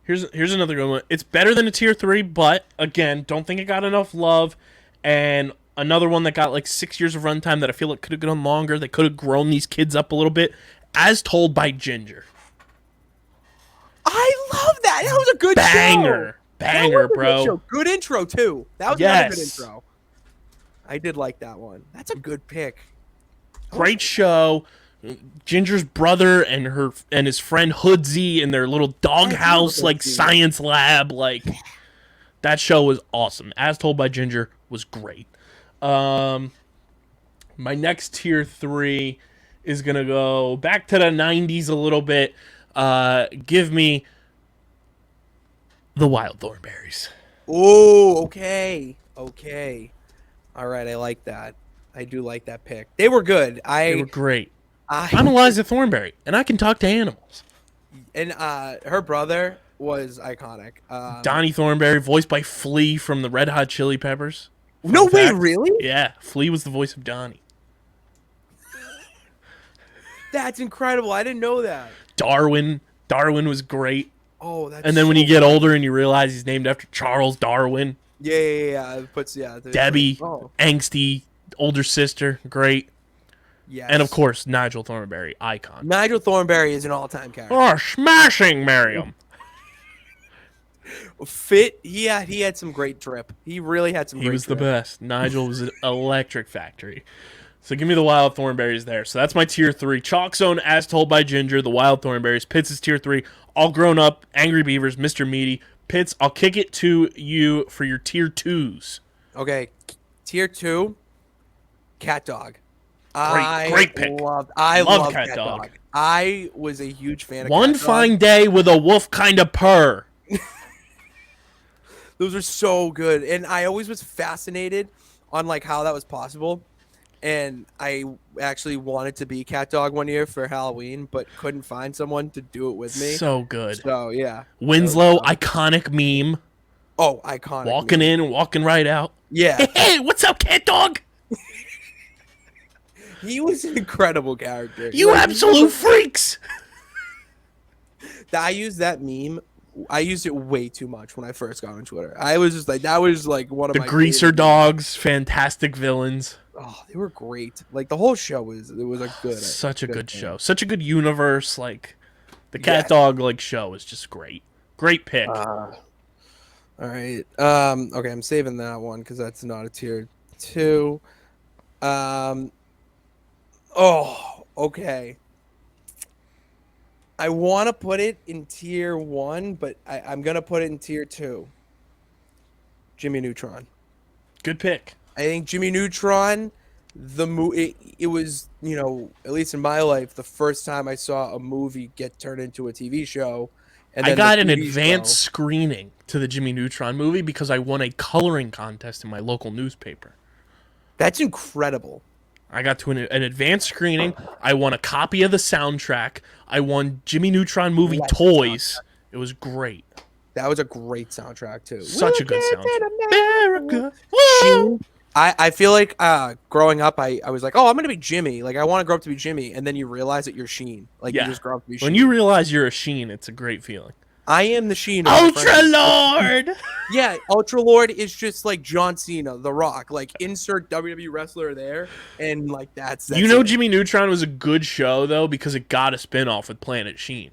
Here's another good one. It's better than a tier 3, but again, don't think it got enough love. And another one that got like 6 years of runtime that I feel like could have gone longer. They could have grown these kids up a little bit, as told by Ginger. I love that. That was a good Banger. show. Banger, That was a good bro. show. Good intro too. That was another good Yes. intro. I did like that one. That's a good pick. Great show. Ginger's brother and his friend Hoodsy in their little doghouse like Hoodsy. science lab, like that show was awesome. As told by Ginger was great. My next tier 3 is gonna go back to the 90s a little bit. Give me the Wild Thornberrys. Oh, okay. Okay. All right, I like that. I do like that pick. They were good. They were great. I I'm Eliza Thornberry, and I can talk to animals. and her brother was iconic. Donnie Thornberry, voiced by Flea from the Red Hot Chili Peppers. No way, fact. really? Yeah, Flea was the voice of Donnie. That's incredible. I didn't know that. Darwin was great. Oh, that's And then when so you get funny. older and you realize he's named after Charles Darwin. Yeah. It puts Debbie, Oh, angsty older sister, great. yes. And of course, Nigel Thornberry, icon. Nigel Thornberry is an all-time character. Oh, smashing Miriam. Fit. He had some great drip. He really had some. He great was the drip. best. Nigel was an electric factory. So give me the Wild Thornberries there. So that's my tier 3. Chalk Zone, as told by Ginger, the Wild Thornberries. Pitts is tier 3. All Grown Up, Angry Beavers, Mr. Meaty. Pitts, I'll kick it to you for your tier 2s. Okay, tier 2, Cat Dog. Great pick. I Love love Cat Cat Dog. Dog. I was a huge fan of One Cat Dog. fine day with a wolf kind of purr. Those are so good, and I always was fascinated on like how that was possible. And I actually wanted to be Cat Dog one year for Halloween, but couldn't find someone to do it with me. So good. So yeah, Winslow, iconic meme. oh, iconic. Walking in and walking right out. Yeah, Hey, what's up, Cat Dog? he was an incredible character. You Like, absolute freaks. I used that meme. I used it way too much when I first got on Twitter. I was just like, that was like one of The my Greaser favorite- Dogs, fantastic villains. Oh, they were great. Like the whole show was a good. Such a good thing. show. Such a good universe. Like the Cat Yeah. Dog like show is just great. Great pick. All right. Okay, I'm saving that one because that's not a tier 2. Oh, okay. I want to put it in tier 1, but I'm gonna put it in tier 2. Jimmy Neutron. Good pick. I think Jimmy Neutron, it was, you know, at least in my life, the first time I saw a movie get turned into a TV show. And I then got the an TV advanced show- screening to the Jimmy Neutron movie because I won a coloring contest in my local newspaper. That's incredible. I got to an advanced screening. I won a copy of the soundtrack. I won Jimmy Neutron movie Like the toys. It was great. That was a great soundtrack too. Such a good soundtrack. America. Sheen. I feel like growing up, I was like, oh, I'm gonna be Jimmy. Like I want to grow up to be Jimmy, and then you realize that you're Sheen. Like Yeah. you just grow up to be Sheen. When you realize you're a Sheen, it's a great feeling. I am the Sheen. of my Ultra friends. Lord. Yeah, Ultra Lord is just like John Cena, The Rock. Like insert WWE wrestler there, and like that's You know it. Jimmy Neutron was a good show though because it got a spinoff with Planet Sheen.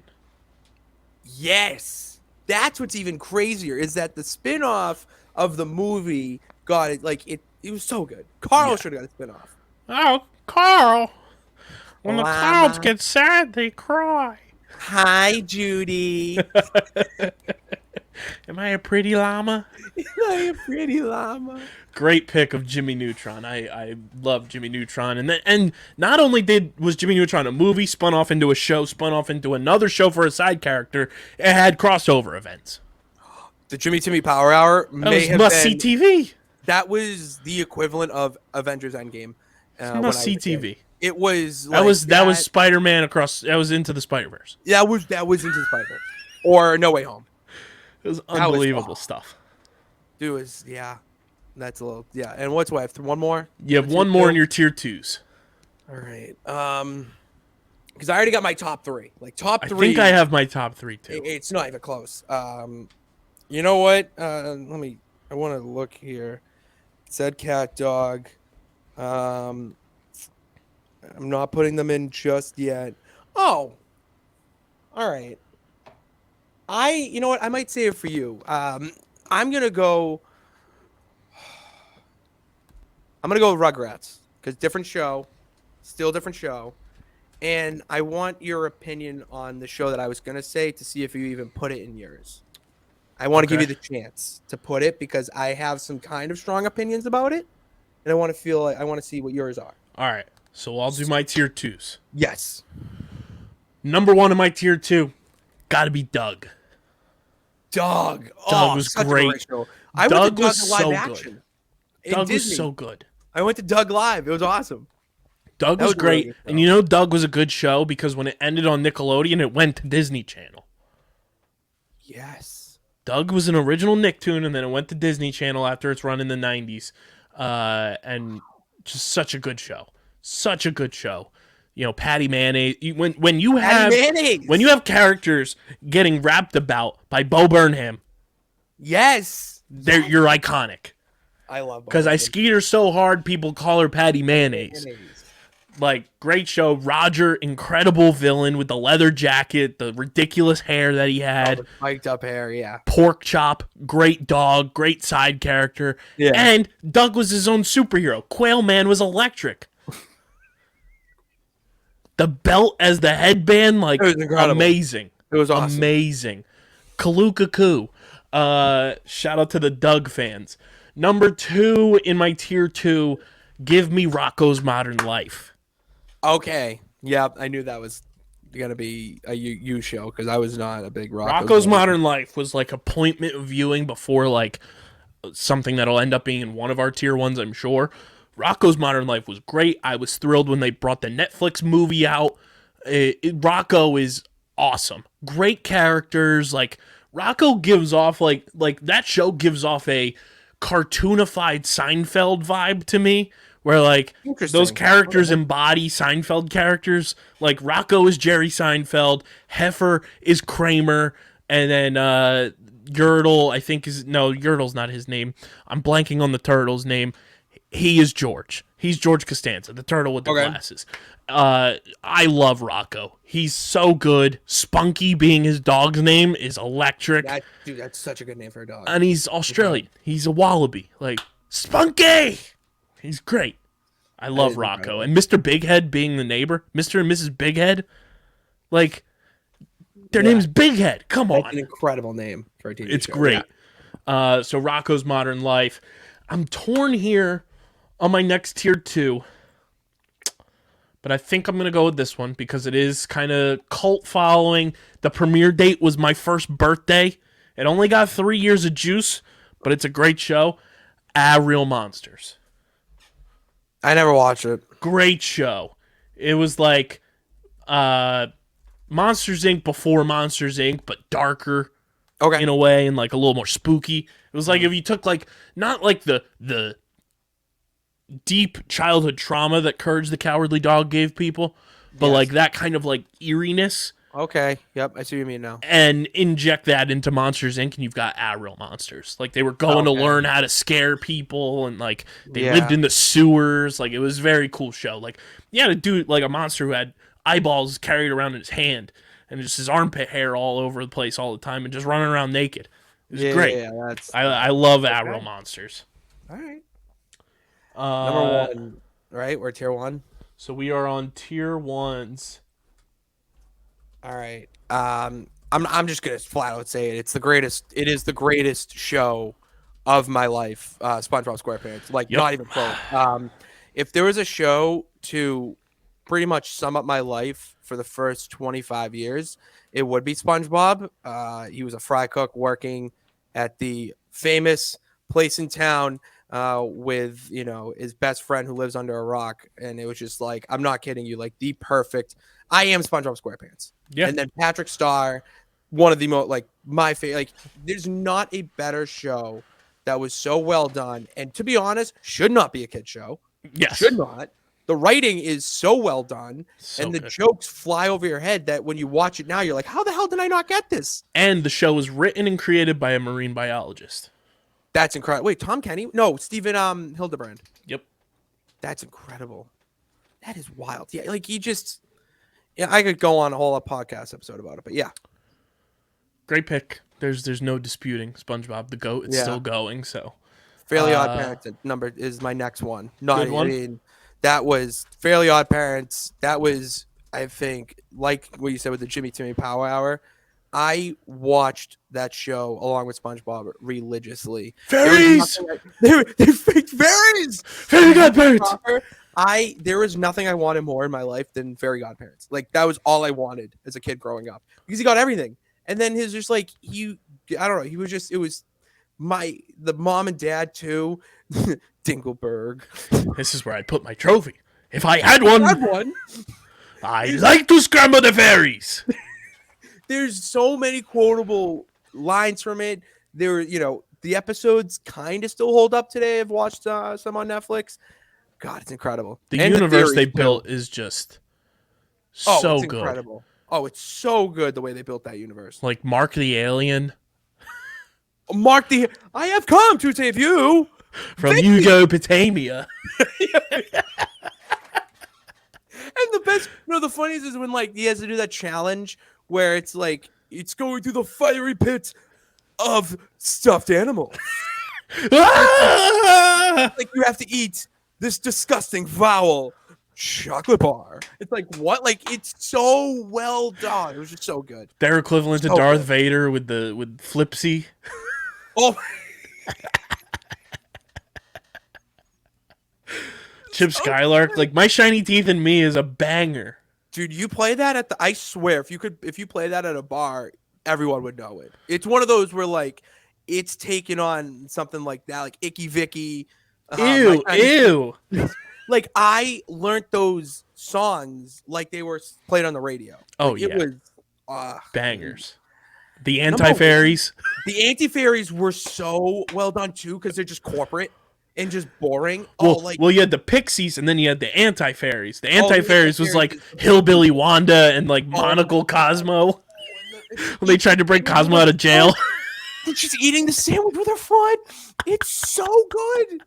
Yes, that's what's even crazier is that the spinoff of the movie got it. Like it was so good. Carl Yeah. should have got a spinoff. Oh, Carl. When the Llama. clouds get sad, they cry. Hi, Judy. Am I a pretty llama? I'm a pretty llama. Great pick of Jimmy Neutron. I love Jimmy Neutron, and not only was Jimmy Neutron a movie, spun off into a show, spun off into another show for a side character. It had crossover events. The Jimmy Timmy Power Hour That may was have must see been TV. that was the equivalent of Avengers Endgame It's when must I see was a kid. TV. It was That like was that was Spider-Man across. That was Into the Spider-Verse. that was Into the Spider-Verse or No Way Home. It was That was unbelievable stuff. Dude, was that's a little And what's what? One more. You have one more in your tier 2s. All right. Because I already got my top three. Like top I three. think I have my top 3 too. It's not even close. You know what? I want to look here. It said cat dog. I'm not putting them in just yet. Oh. All right. You know what? I might say it for you. I'm gonna go with Rugrats because different show, still different show, and I want your opinion on the show that I was gonna say to see if you even put it in yours. I want to give you the chance to put it because I have some kind of strong opinions about it, and I want to see what yours are. All right, so I'll do my tier 2s. Yes. Number 1 in my tier 2, got to be Doug. Doug Was such a great. show. I Doug went to Doug was live so action. good. Doug Disney. was so good. I went to Doug Live. It was awesome. Doug That was was a really great, good show. and you know Doug was a good show because when it ended on Nickelodeon, it went to Disney Channel. Yes. Doug was an original Nicktoon, and then it went to Disney Channel after its run in the 90s. And just such a good show. Such a good show. You know, Patty Mayonnaise. When you have characters getting rapped about by Bo Burnham, Yes. you're iconic. I love Because I skeet her so hard, people call her Patty Mayonnaise. Like, great show. Roger, incredible villain with the leather jacket, the ridiculous hair that he had. Mic'd up hair, yeah. Pork Chop, great dog, great side character. Yeah. And Doug was his own superhero. Quail Man was electric. The belt as the headband, like, It was incredible. amazing. It was awesome. Amazing. Kaluka Koo. Shout out to the Doug fans. Number 2 in my tier 2, give me Rocco's Modern Life. Okay. Yep, I knew that was gonna be a you show because I was not a big Rocco's Modern Life was like appointment viewing before like something that'll end up being in one of our tier 1s, I'm sure. Rocco's Modern Life was great. I was thrilled when they brought the Netflix movie out. Rocco is awesome. Great characters. Like, Rocco gives off like that show gives off a cartoonified Seinfeld vibe to me, where like those characters embody Seinfeld characters. Like, Rocco is Jerry Seinfeld, Heifer is Kramer, and then Yertle, I think Yertle's not his name. I'm blanking on the turtle's name. He is George. He's George Costanza, the turtle with the glasses. I love Rocco. He's so good. Spunky being his dog's name is electric. Dude, that's such a good name for a dog. And he's Australian. He's a wallaby. Like, Spunky! He's great. I love Rocco. And Mr. Bighead being the neighbor. Mr. and Mrs. Bighead. Like, their name's Bighead. Come on. That's an incredible name for a TV show. It's great. Yeah. So Rocco's Modern Life. I'm torn here on my next tier 2. But I think I'm going to go with this one because it is kind of cult following. The premiere date was my first birthday. It only got 3 years of juice, but it's a great show. Real Monsters. I never watched it. Great show. It was like Monsters Inc. before Monsters Inc., but darker in a way and like a little more spooky. It was like if you took like, not like the deep childhood trauma that Courage the Cowardly Dog gave people, but like that kind of like eeriness. Okay. Yep. I see what you mean now. And inject that into Monsters Inc. and you've got Real Monsters. Like, they were going to learn how to scare people, and like they lived in the sewers. Like, it was a very cool show. Like, you had a dude like a monster who had eyeballs carried around in his hand and just his armpit hair all over the place all the time and just running around naked. It was great. Yeah, I love Real Monsters. All right. Number 1, right? We're tier 1. So we are on tier 1s. All right. I'm just gonna flat out say it. It's the greatest. It is the greatest show of my life. SpongeBob SquarePants. Like, not even close. If there was a show to pretty much sum up my life for the first 25 years, it would be SpongeBob. He was a fry cook working at the famous place in town with his best friend who lives under a rock, and it was just like, I'm not kidding you, like the perfect. I am SpongeBob SquarePants, Yeah. and then Patrick Star, one of the most like my favorite. Like, there's not a better show that was so well done, and to be honest, should not be a kid show. Yes. Should not. The writing is so well done, So and the good. jokes fly over your head that when you watch it now, you're like, how the hell did I not get this? And the show was written and created by a marine biologist. That's incredible. Wait, Tom Kenny? No, Stephen Hildebrand. Yep. That's incredible. That is wild. Yeah, like I could go on a whole podcast episode about it, but yeah. Great pick. There's no disputing SpongeBob the GOAT. It's still going, so. Fairly Odd Parents number is my next one. Not, Good one. I mean, that was Fairly Odd Parents. That was, I think, like what you said with the Jimmy Timmy Power Hour. I watched that show along with SpongeBob religiously. Fairies! They faked fairies! Fairy Godparents! There was nothing I wanted more in my life than Fairy Godparents. Like, that was all I wanted as a kid growing up. Because he got everything. And then his just like, I don't know, he was just, it was the mom and dad too. Dingleberg. This is where I put my trophy. If I had one, I'd like to scramble the fairies. There's so many quotable lines from it. There, the episodes kind of still hold up today. I've watched some on Netflix. God, it's incredible. The And universe they theories, built too. is just it's so good. Incredible. Oh, it's so good the way they built that universe. Like Mark the Alien I have come to save you from Yugopatamia. And the best, the funniest is when like he has to do that challenge where it's like it's going through the fiery pit of stuffed animals. Like you have to eat this disgusting foul chocolate bar. It's like what? Like it's so well done. It was just so good. Their equivalent to Darth Vader with Flipsy. Oh. Chip Skylark, like My Shiny Teeth and Me is a banger. Dude, you play that I swear, if you play that at a bar, everyone would know it. It's one of those where like it's taken on something like that, like Icky Vicky. Ew. Like I learned those songs like they were played on the radio. Oh like, yeah, it was bangers. The Anti-Fairies. The Anti-Fairies were so well done too because they're just corporate and just boring. Well, you had the Pixies and then you had the Anti-Fairies. The Anti-Fairies was like is Hillbilly Wanda and like Monocle Cosmo. When they tried to break Cosmo out of jail. They're just eating the sandwich with her foot. It's so good.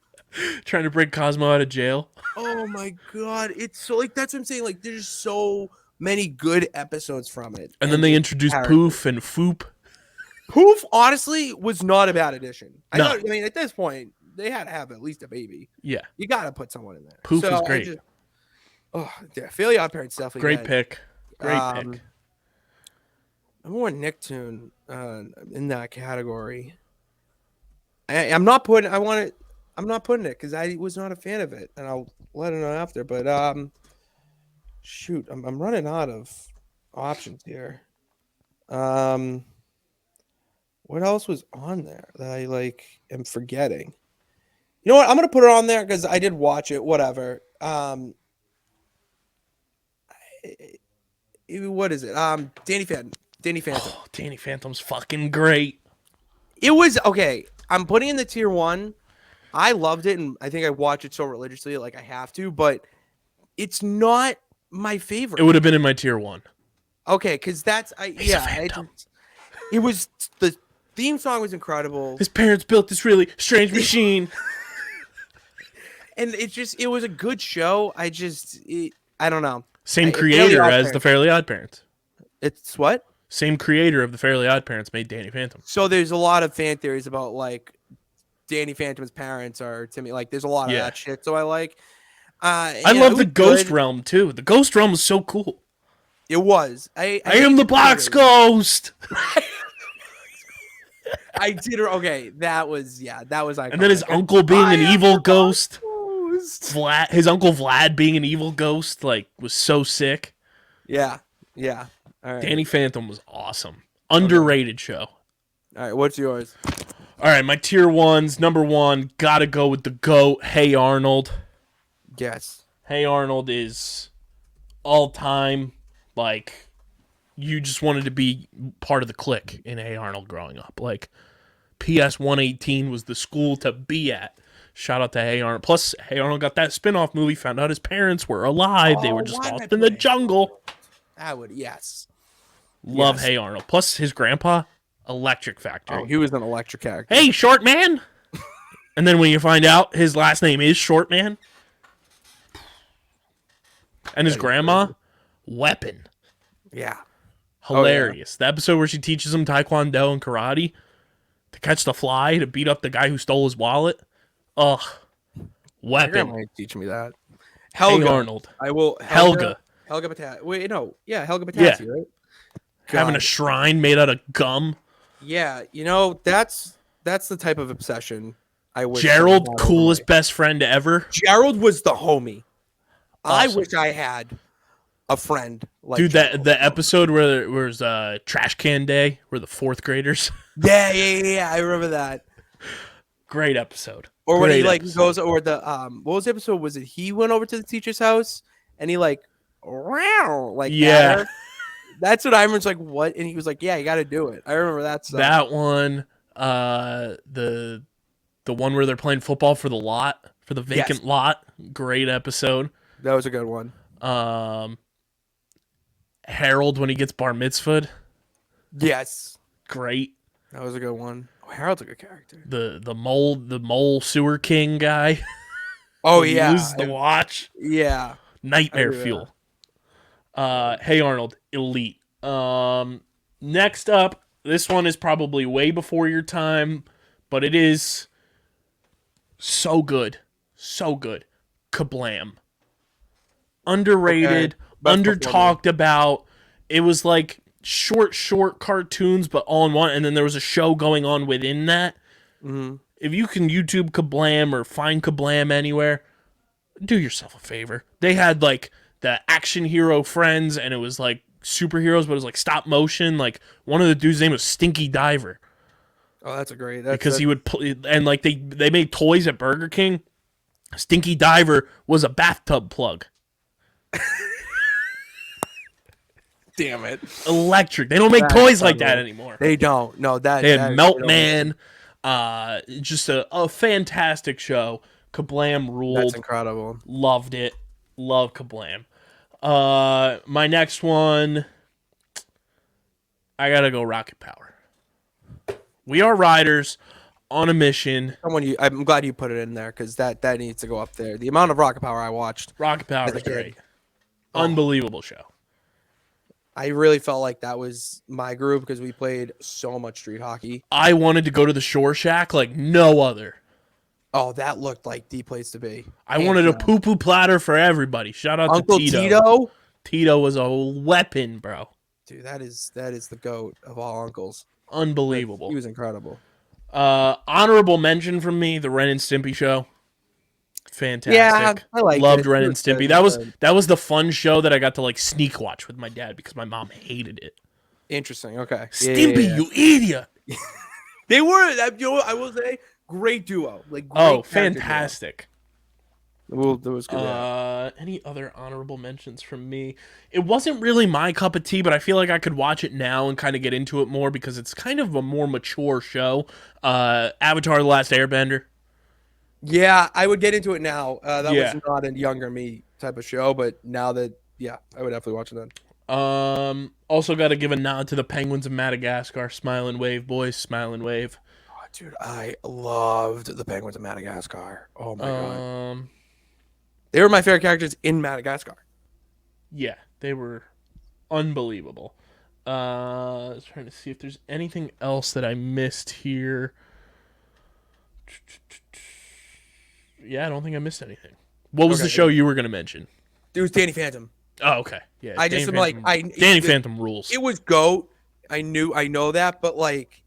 Trying to break Cosmo out of jail. Oh my god, it's so like that's what I'm saying. Like there's so many good episodes from it. And then they introduced Poof and Foop. Poof honestly was not a bad addition. No. I mean, at this point, they had to have at least a baby. Yeah, you got to put someone in there. Poof was great. Fairly Odd Parents definitely great pick. Great pick. I'm more Nicktoon in that category. I'm not putting it because I was not a fan of it, and I'll let it know after. But shoot, I'm running out of options here. What else was on there that I like am forgetting? You know what? I'm gonna put it on there because I did watch it. Whatever. What is it? Danny Phantom. Oh, Danny Phantom's fucking great. It was okay. I'm putting in the tier 1. I loved it, and I think I watch it so religiously, like I have to. But it's not my favorite. It would have been in my tier 1. Okay, because it was the theme song was incredible. His parents built this really strange machine. And it was a good show. I don't know. Same creator as the Fairly Odd Parents. It's what? Same creator of the Fairly Odd Parents made Danny Phantom. So there's a lot of fan theories about like Danny Phantom's parents are Timmy. Like there's a lot of that shit. So I like. I love the Ghost Realm too. The Ghost Realm was so cool. It was. I am the Black's Ghost. I did. Okay, that was iconic. And then his uncle being an evil ghost. His uncle Vlad being an evil ghost, like, was so sick. Yeah. All right. Danny Phantom was awesome. Underrated show. All right, what's yours? All right, my tier ones. Number one, gotta go with the GOAT, Hey Arnold. Yes. Hey Arnold is all time, like, you just wanted to be part of the clique in Hey Arnold growing up. Like, PS 118 was the school to be at. Shout out to Hey Arnold. Plus, Hey Arnold got that spin-off movie, found out his parents were alive. They were just why did I lost in the put jungle. I would, yes. Love Yes. Hey Arnold. Plus, his grandpa, Electric Factory. Oh, he was an electric character. Hey, Short Man! And then when you find out his last name is Short Man, and his grandma, Weapon. Yeah. Hilarious. The episode where she teaches him Taekwondo and karate to catch the fly to beat up the guy who stole his wallet. Ugh. My grandma Weapon. ain't teach me that. Hey Helga. Arnold. I will. Helga. Helga Batassi. Wait, no. Yeah, Helga Yeah. Batassi, right? Having a God. shrine made out of gum. Yeah, that's the type of obsession I wish. Gerald, someone had over coolest me. best friend ever. Gerald was the homie. I Awesome. wish I had a friend like Dude, Gerald. the episode where there was trash can day, where the fourth graders. Yeah. I remember that. Great episode. Or when he Great like episode. goes, or the what was the episode? Was it he went over to the teacher's house and he like, wow, like Yeah. at her? That's what I remember. It's like what, and he was like, yeah, you got to do it. I remember that stuff. That one, the one where they're playing football for the lot, for the vacant lot. Great episode. That was a good one. Harold when he gets bar mitzvahed. Yes, Great. that was a good one. Oh, Harold's a good character. The mole sewer king guy. Oh He yeah, loses the watch. yeah. Nightmare agree with fuel. Hey Arnold, elite. Next up, this one is probably way before your time, but it is so good. So good. Kablam. Underrated, Okay. Best under performer. talked about. It was like short cartoons, but all in one, and then there was a show going on within that. Mhm. If you can YouTube Kablam or find Kablam anywhere, do yourself a favor. They had like the action hero friends, and it was like superheroes, but it was like stop motion. Like one of the dudes' name was Stinky Diver Oh, that's a great. because he would play, and like they made toys at Burger King. Stinky Diver was a bathtub plug. damn it. Electric. They don't make That's toys like that unreal. anymore. They don't. No, that They that had is- Meltman. Just a fantastic show. Kablam ruled. That's incredible. Loved it. Love Kablam. My next one, I gotta go Rocket Power. We are riders on a mission. I'm glad you put it in there because that needs to go up there. The amount of Rocket Power I watched, Rocket Power As a is kid. great. Unbelievable show. I really felt like that was my group because we played so much street hockey. I wanted to go to the Shore Shack like no other. Oh, that looked like the place to be. I wanted a Hands down. poo-poo platter for everybody. Shout out Uncle to Tito. Tito. Tito was a weapon, bro. Dude, that is the goat of all uncles. Unbelievable. He was incredible. Honorable mention from me, the Ren and Stimpy show. Fantastic. Yeah, I liked Loved it. Ren It and was good, Stimpy. it That was was good. that was the fun show that I got to like sneak watch with my dad because my mom hated it. Interesting. Okay. Stimpy, you idiot. They were. I will say, great duo. Like, great Oh, character fantastic. duo. Well, that was good. Yeah. Any other honorable mentions from me? It wasn't really my cup of tea, but I feel like I could watch it now and kind of get into it more because it's kind of a more mature show. Avatar: The Last Airbender. Yeah, I would get into it now. That Yeah. was not a younger me type of show, but now that, yeah, I would definitely watch it then. Also got to give a nod to the Penguins of Madagascar. Smile and wave, boys. Smile and wave. Oh, dude, I loved the Penguins of Madagascar. Oh my god, they were my favorite characters in Madagascar. Yeah, they were unbelievable. I was trying to see if there's anything else that I missed here. Yeah, I don't think I missed anything. What was Okay, the show you were going to mention? It was Danny Phantom. Oh, okay. Yeah, I just Danny am like, Phantom- I Danny it- Phantom rules. It was GOAT. I know that, but like,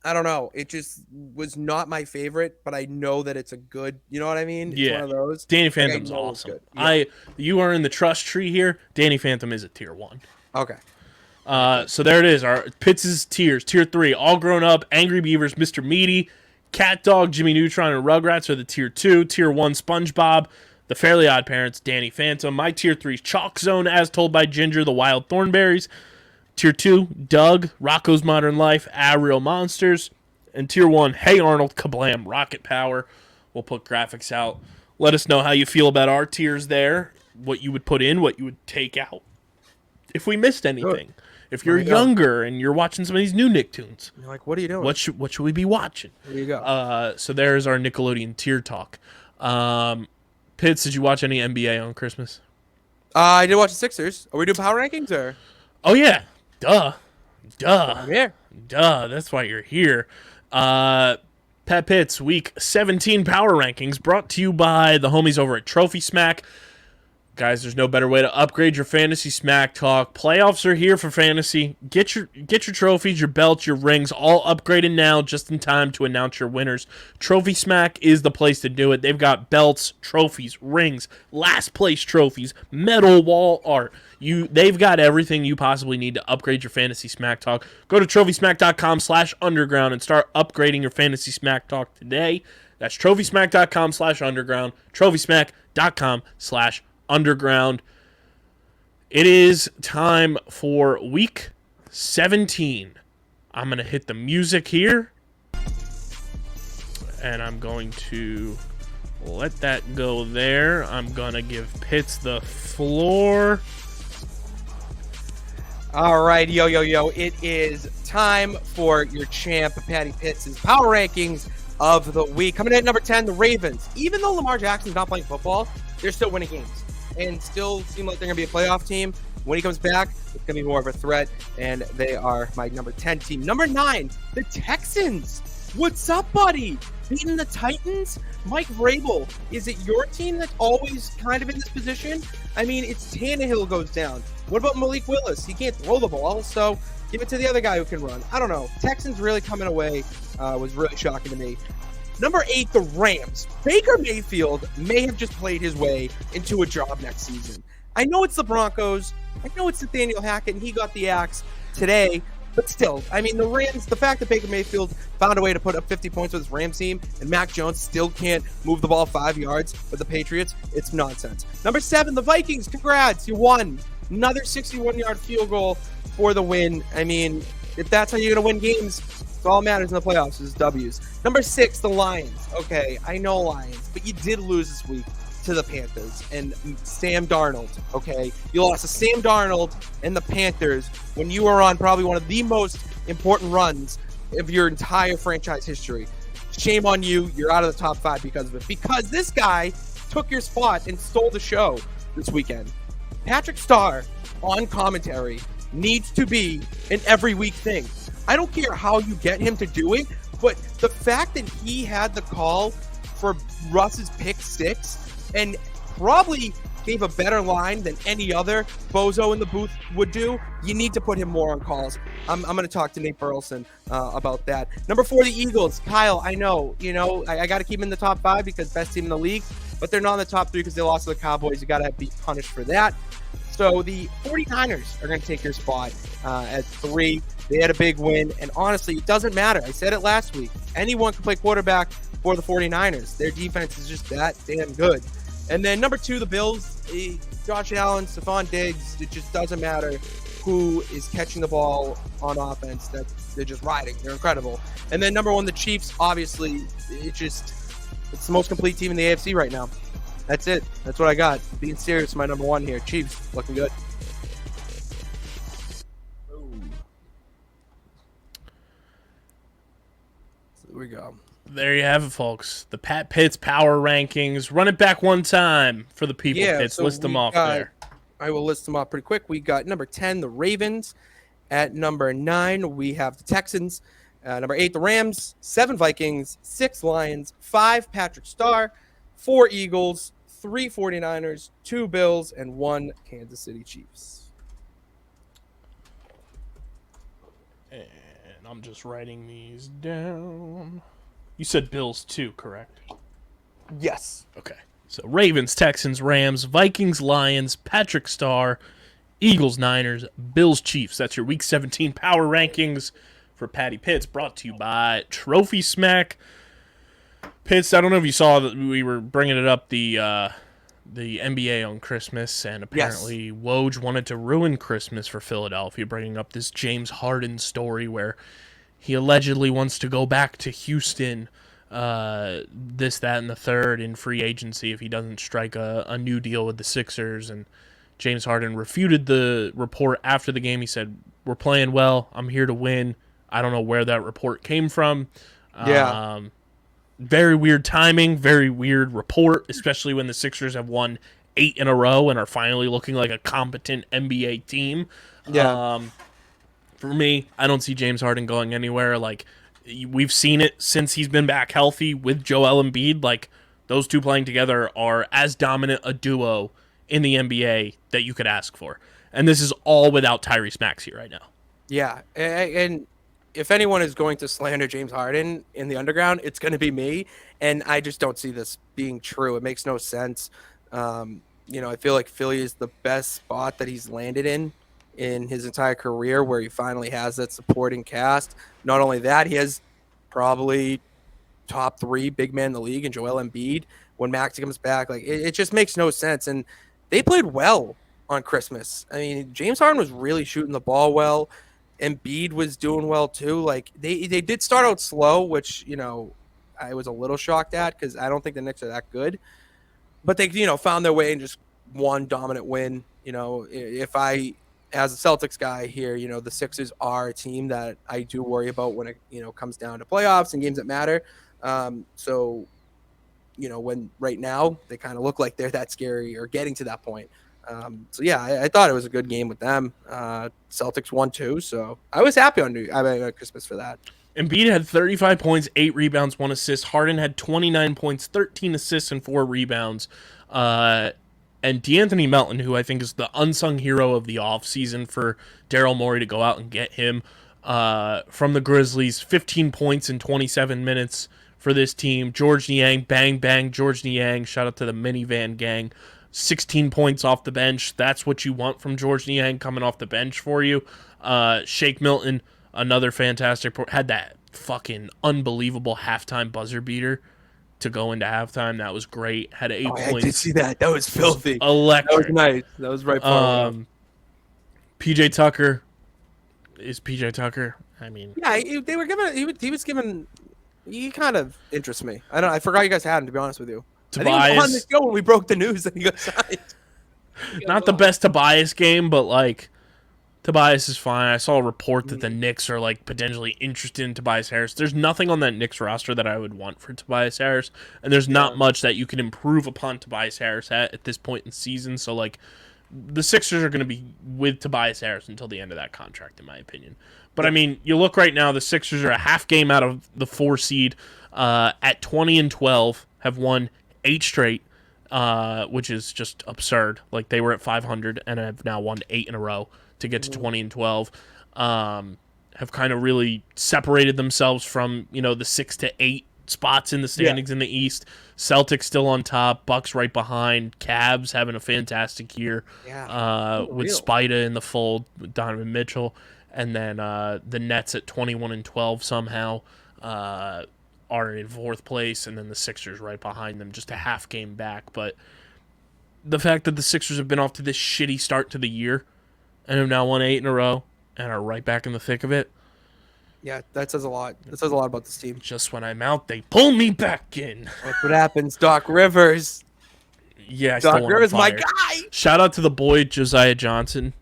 I don't know. It just was not my favorite, but I know that it's a good. You know what I mean? It's Yeah. one of those. Danny Like, I Phantom's know it's awesome. good. Yeah. You are in the trust tree here. Danny Phantom is a tier 1. Okay. So there it is. Our Pitts' tiers. Tier 3, All Grown Up, Angry Beavers, Mr. Meaty, Cat Dog, Jimmy Neutron, and Rugrats are the Tier 2. Tier 1, SpongeBob, The Fairly Odd Parents, Danny Phantom. My Tier 3 is Chalk Zone, As Told by Ginger, The Wild Thornberries. Tier 2, Doug, Rocco's Modern Life, Real Monsters. And Tier 1, Hey Arnold, Kablam, Rocket Power. We'll put graphics out. Let us know how you feel about our tiers there, what you would put in, what you would take out. If we missed anything. Good. If you're younger and you're watching some of these new Nicktoons, You're like, what are you doing? what should we be watching? There you go. So there's our Nickelodeon tier talk. Pitts, did you watch any NBA on Christmas? I did watch the Sixers. Are we doing power rankings or? Oh yeah, duh. I'm here. That's why you're here. Pat Pitts, Week 17 Power Rankings, brought to you by the homies over at Trophy Smack. Guys, there's no better way to upgrade your fantasy smack talk. Playoffs are here for fantasy. Get your trophies, your belts, your rings, all upgraded now, just in time to announce your winners. Trophy Smack is the place to do it. They've got belts, trophies, rings, last place trophies, medal wall art. They've got everything you possibly need to upgrade your fantasy smack talk. Go to trophysmack.com/underground and start upgrading your fantasy smack talk today. That's trophysmack.com/underground, trophysmack.com/underground. It is time for week 17. I'm going to hit the music here. And I'm going to let that go there. I'm going to give Pitts the floor. All right, yo. It is time for your champ, Patty Pitts' power rankings of the week. Coming in at number 10, the Ravens. Even though Lamar Jackson's not playing football, they're still winning games and still seem like they're going to be a playoff team. When he comes back, it's going to be more of a threat, and they are my number 10 team. Number 9, the Texans. What's up, buddy? Beating the Titans? Mike Vrabel, is it your team that's always kind of in this position? I mean, it's Tannehill goes down. What about Malik Willis? He can't throw the ball, so give it to the other guy who can run. I don't know. Texans really coming away was really shocking to me. Number 8, the Rams. Baker Mayfield may have just played his way into a job next season. I know it's the Broncos. I know it's Nathaniel Hackett, and he got the axe today. But still, I mean, the Rams, the fact that Baker Mayfield found a way to put up 50 points with his Rams team and Mac Jones still can't move the ball 5 yards with the Patriots, it's nonsense. Number 7, the Vikings. Congrats. You won. Another 61-yard field goal for the win. I mean, if that's how you're going to win games, it's all that matters in the playoffs is W's. Number 6, the Lions. Okay, I know Lions, but you did lose this week to the Panthers and Sam Darnold, okay? You lost to Sam Darnold and the Panthers when you were on probably one of the most important runs of your entire franchise history. Shame on you. You're out of the top 5 because of it. Because this guy took your spot and stole the show this weekend. Patrick Starr on commentary needs to be an every week thing. I don't care how you get him to do it, but the fact that he had the call for Russ's pick 6 and probably gave a better line than any other bozo in the booth would do, you need to put him more on calls. I'm going to talk to Nate Burleson about that. Number 4, the Eagles. Kyle, I know, I got to keep him in the top 5 because best team in the league, but they're not in the top 3 because they lost to the Cowboys. You got to be punished for that. So the 49ers are going to take your spot at 3. They had a big win, and honestly, it doesn't matter. I said it last week. Anyone can play quarterback for the 49ers. Their defense is just that damn good. And then number 2, the Bills. Josh Allen, Stephon Diggs. It just doesn't matter who is catching the ball on offense. They're just riding. They're incredible. And then number 1, the Chiefs. Obviously, it's the most complete team in the AFC right now. That's it. That's what I got. Being serious, my number 1 here. Chiefs, looking good. So there we go. There you have it, folks. The Pat Pitts Power Rankings. Run it back one time for the people, Pitts. So list them off there. I will list them off pretty quick. We got number 10, the Ravens. At number 9, we have the Texans. Number 8, the Rams. 7, Vikings. 6, Lions. 5, Patrick Starr. 4, Eagles. 3, 49ers. 2, Bills. And 1, Kansas City Chiefs. And I'm just writing these down. You said Bills too, correct? Yes. Okay. So Ravens, Texans, Rams, Vikings, Lions, Patrick Starr, Eagles, Niners, Bills, Chiefs. That's your Week 17 power rankings for Patty Pitts, brought to you by Trophy Smack. Pitts, I don't know if you saw that we were bringing it up, the NBA on Christmas, and apparently Woj wanted to ruin Christmas for Philadelphia, bringing up this James Harden story where he allegedly wants to go back to Houston, this, that, and the third in free agency if he doesn't strike a new deal with the Sixers. And James Harden refuted the report after the game. He said, "We're playing well. I'm here to win." I don't know where that report came from. Yeah. Very weird timing, very weird report, especially when the Sixers have won 8 in a row and are finally looking like a competent NBA team. Yeah. For me, I don't see James Harden going anywhere. Like, we've seen it since he's been back healthy with Joel Embiid. Like, those two playing together are as dominant a duo in the NBA that you could ask for. And this is all without Tyrese Maxey right now. Yeah. And if anyone is going to slander James Harden in the underground, it's going to be me. And I just don't see this being true. It makes no sense. I feel like Philly is the best spot that he's landed in his entire career, where he finally has that supporting cast. Not only that, he has probably top 3 big man in the league in Joel Embiid. When Maxey comes back, like it just makes no sense. And they played well on Christmas. I mean, James Harden was really shooting the ball well. Embiid was doing well too. Like they did start out slow, which I was a little shocked at, because I don't think the Knicks are that good. But they found their way and just won dominant win. If I, as a Celtics guy here, the Sixers are a team that I do worry about when it comes down to playoffs and games that matter. When right now they kind of look like they're that scary or getting to that point. I thought it was a good game with them. Celtics won too, so I was happy on Christmas for that. Embiid had 35 points, 8 rebounds, 1 assist. Harden had 29 points, 13 assists, and 4 rebounds. And DeAnthony Melton, who I think is the unsung hero of the offseason for Daryl Morey to go out and get him from the Grizzlies, 15 points in 27 minutes for this team. George Niang, bang, bang, George Niang. Shout out to the minivan gang. 16 points off the bench. That's what you want from George Niang coming off the bench for you. Shake Milton, another fantastic, had that fucking unbelievable halftime buzzer beater to go into halftime. That was great. Had 8 points. I did see that. That was filthy. Electric. That was nice. That was right. PJ Tucker is PJ Tucker. I mean, yeah, they were giving. He was giving. He kind of interests me. I forgot you guys had him, to be honest with you. Tobias, I think he was on the show when we broke the news that he got signed. Not the best Tobias game, but like Tobias is fine. I saw a report that the Knicks are like potentially interested in Tobias Harris. There's nothing on that Knicks roster that I would want for Tobias Harris, and there's not much that you can improve upon Tobias Harris at this point in the season. So like the Sixers are going to be with Tobias Harris until the end of that contract, in my opinion. But I mean, you look right now, the Sixers are a half game out of the 4 seed at 20-12, have won 8 straight, which is just absurd. Like they were at 500 and have now won 8 in a row to get to 20-12. Have kind of really separated themselves from the 6 to 8 spots in the standings in the East. Celtics still on top, Bucks right behind, Cavs having a fantastic year with Spida in the fold, with Donovan Mitchell, and then the Nets at 21-12 somehow are in 4th place, and then the Sixers right behind them, just a half game back. But the fact that the Sixers have been off to this shitty start to the year and have now won 8 in a row and are right back in the thick of it. Yeah, that says a lot. That says a lot about this team. Just when I'm out, they pull me back in. That's what happens. Doc Rivers. Yeah, Doc Rivers, my guy. Shout out to the boy Josiah Johnson.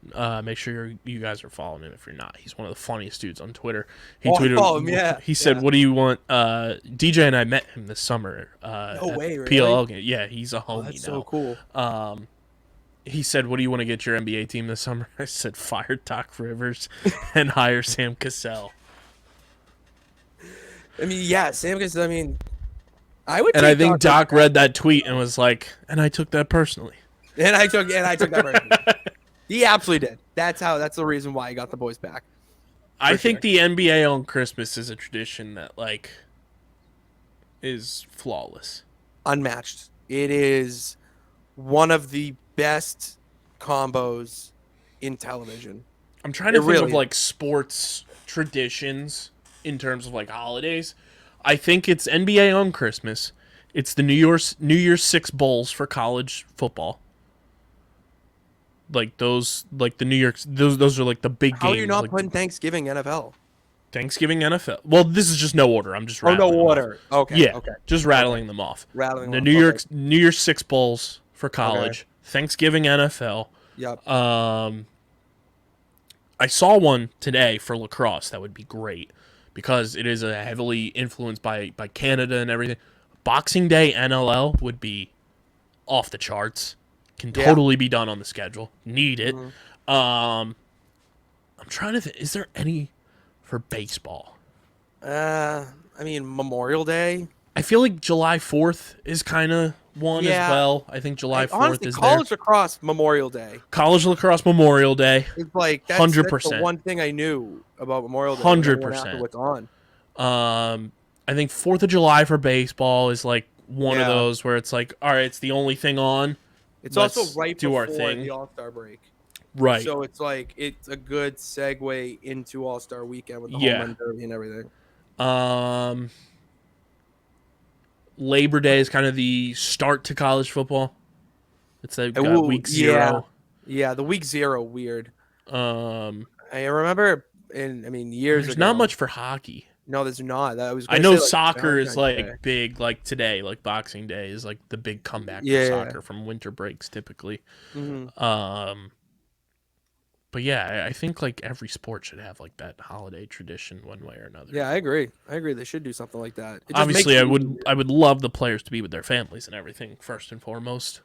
Make sure you guys are following him if you're not. He's one of the funniest dudes on Twitter. He tweeted. Follow him, yeah. He said, "What do you want?" DJ and I met him this summer. No way, really? PLL game. Yeah, he's a homie That's now. so cool. He said, "What do you want to get your NBA team this summer?" I said, "Fire Doc Rivers and hire Sam Cassell." I mean, yeah, Sam Cassell. I mean, I would. And I think Doc read that tweet and was like, "And I took that personally." And I took that personally. He absolutely did. That's the reason why he got the boys back. I think the NBA on Christmas is a tradition that like is flawless. Unmatched. It is one of the best combos in television. I'm trying to It think of really like sports traditions in terms of like holidays. I think it's NBA on Christmas. It's the New Year's Six bowls for college football. Like those, like the New York, those are like the big How are you games. not Like putting Thanksgiving NFL? Thanksgiving, NFL. Well, this is just no order. I'm just Oh, no rattling them off. order. Okay, Yeah, okay. just rattling them off. Rattling The off. Okay. New Year's Six bowls for Okay. college. Thanksgiving, NFL. Yep. I saw one today for lacrosse that would be great because it is a heavily influenced by Canada and everything. Boxing Day NLL would be off the charts. Can Yeah. totally be done on the schedule. Need it. Mhm. I'm trying to think. Is there any for baseball? I mean, Memorial Day. I feel like July 4th is kind of one Yeah. as well. I think July 4th Honestly, is college lacrosse Memorial Day. there. College lacrosse Memorial Day. It's like that's 100%. the one thing I knew about Memorial Day. 100%. After what's on. I think 4th of July for baseball is like one of Yeah. those where it's like, all right, it's the only thing on. It's Let's also right do before our thing. the All-Star break. Right. So it's like it's a good segue into All-Star weekend with the Yeah. home run derby and everything. Labor Day is kind of the start to college football. It's like Ooh, week 0. Yeah, the week 0 weird. Um, I remember years there's ago. not much for hockey. No, there's not. I know soccer is like big, like today, like Boxing Day is like the big comeback Yeah. for soccer from winter breaks typically. Mm-hmm. But yeah, I think like every sport should have like that holiday tradition one way or another. Yeah, I agree. They should do something like that. It just Obviously, makes I it would easier. I would love the players to be with their families and everything first and foremost.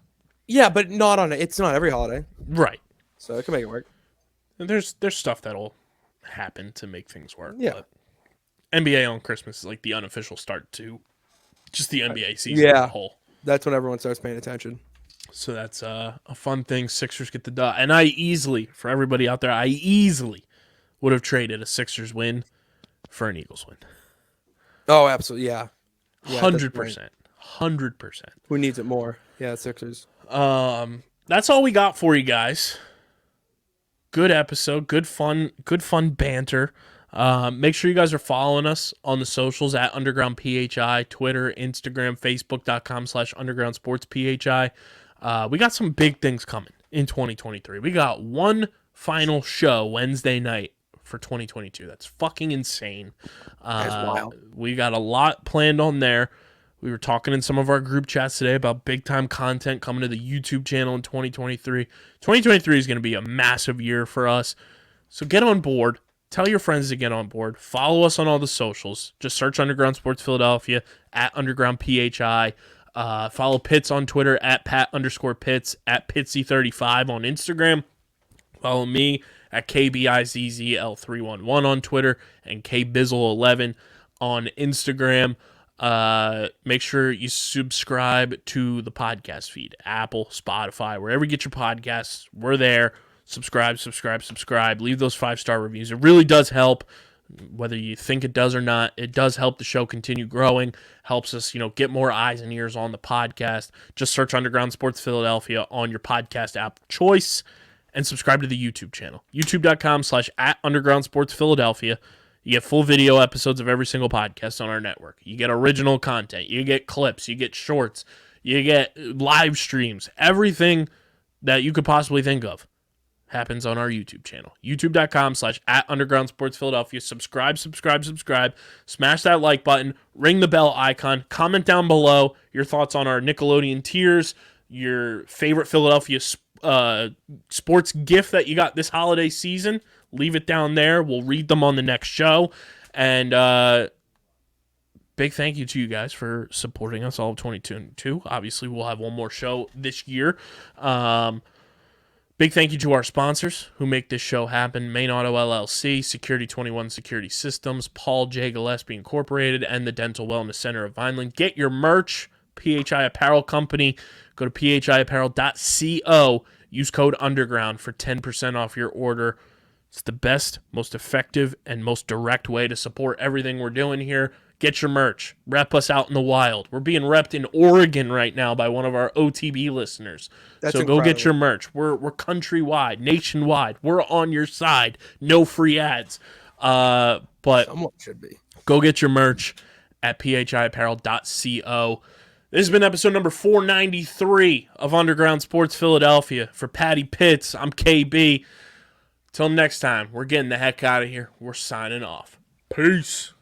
Yeah, but not on it. It's not every holiday, Right. so it can make it work. And there's stuff that'll happen to make things work. Yeah. But NBA on Christmas is like the unofficial start to just the NBA season as Yeah. a whole. That's when everyone starts paying attention. So that's a fun thing. Sixers get the dot. And for everybody out there, I easily would have traded a Sixers win for an Eagles win. Oh, absolutely. Yeah. Yeah, at this 100%. 100%. Who needs it more? Yeah, Sixers. That's all we got for you guys. Good episode, good fun banter. Make sure you guys are following us on the socials at Underground PHI, Twitter, Instagram, Facebook.com/Underground Sports PHI. We got some big things coming in 2023. We got one final show Wednesday night for 2022. That's fucking insane. That's wild. We got a lot planned on there. We were talking in some of our group chats today about big time content coming to the YouTube channel in 2023. 2023 is going to be a massive year for us. So get on board. Tell your friends to get on board. Follow us on all the socials. Just search Underground Sports Philadelphia at Underground PHI. Follow Pitts on Twitter at Pat_Pitts, at Pitsy35 on Instagram. Follow me at KBIZZL311 on Twitter and KBizzle11 on Instagram. Make sure you subscribe to the podcast feed, Apple, Spotify, wherever you get your podcasts. We're there. Subscribe. Leave those 5-star reviews. It really does help. Whether you think it does or not, it does help the show continue growing. Helps us, get more eyes and ears on the podcast. Just search Underground Sports Philadelphia on your podcast app of choice and subscribe to the YouTube channel. YouTube.com/@Underground Sports Philadelphia. You get full video episodes of every single podcast on our network. You get original content. You get clips. You get shorts. You get live streams. Everything that you could possibly think of happens on our YouTube channel. YouTube.com/@Underground Sports Philadelphia. Subscribe. Smash that like button. Ring the bell icon. Comment down below your thoughts on our Nickelodeon tiers. Your favorite Philadelphia sports gift that you got this holiday season. Leave it down there. We'll read them on the next show. And big thank you to you guys for supporting us all of 2022. Obviously, we'll have one more show this year. Big thank you to our sponsors who make this show happen. Main Auto LLC, Security 21 Security Systems, Paul J. Gillespie Incorporated, and the Dental Wellness Center of Vineland. Get your merch, PHI Apparel Company. Go to phiapparel.co. Use code UNDERGROUND for 10% off your order. It's the best, most effective, and most direct way to support everything we're doing here. Get your merch. Rep us out in the wild. We're being repped in Oregon right now by one of our OTB listeners. That's so go get incredible. your merch. We're countrywide, nationwide. We're on your side. No free ads. But Someone should be. go get your merch at phiapparel.co. This has been episode number 493 of Underground Sports Philadelphia. For Patty Pitts, I'm KB. Till next time, we're getting the heck out of here. We're signing off. Peace.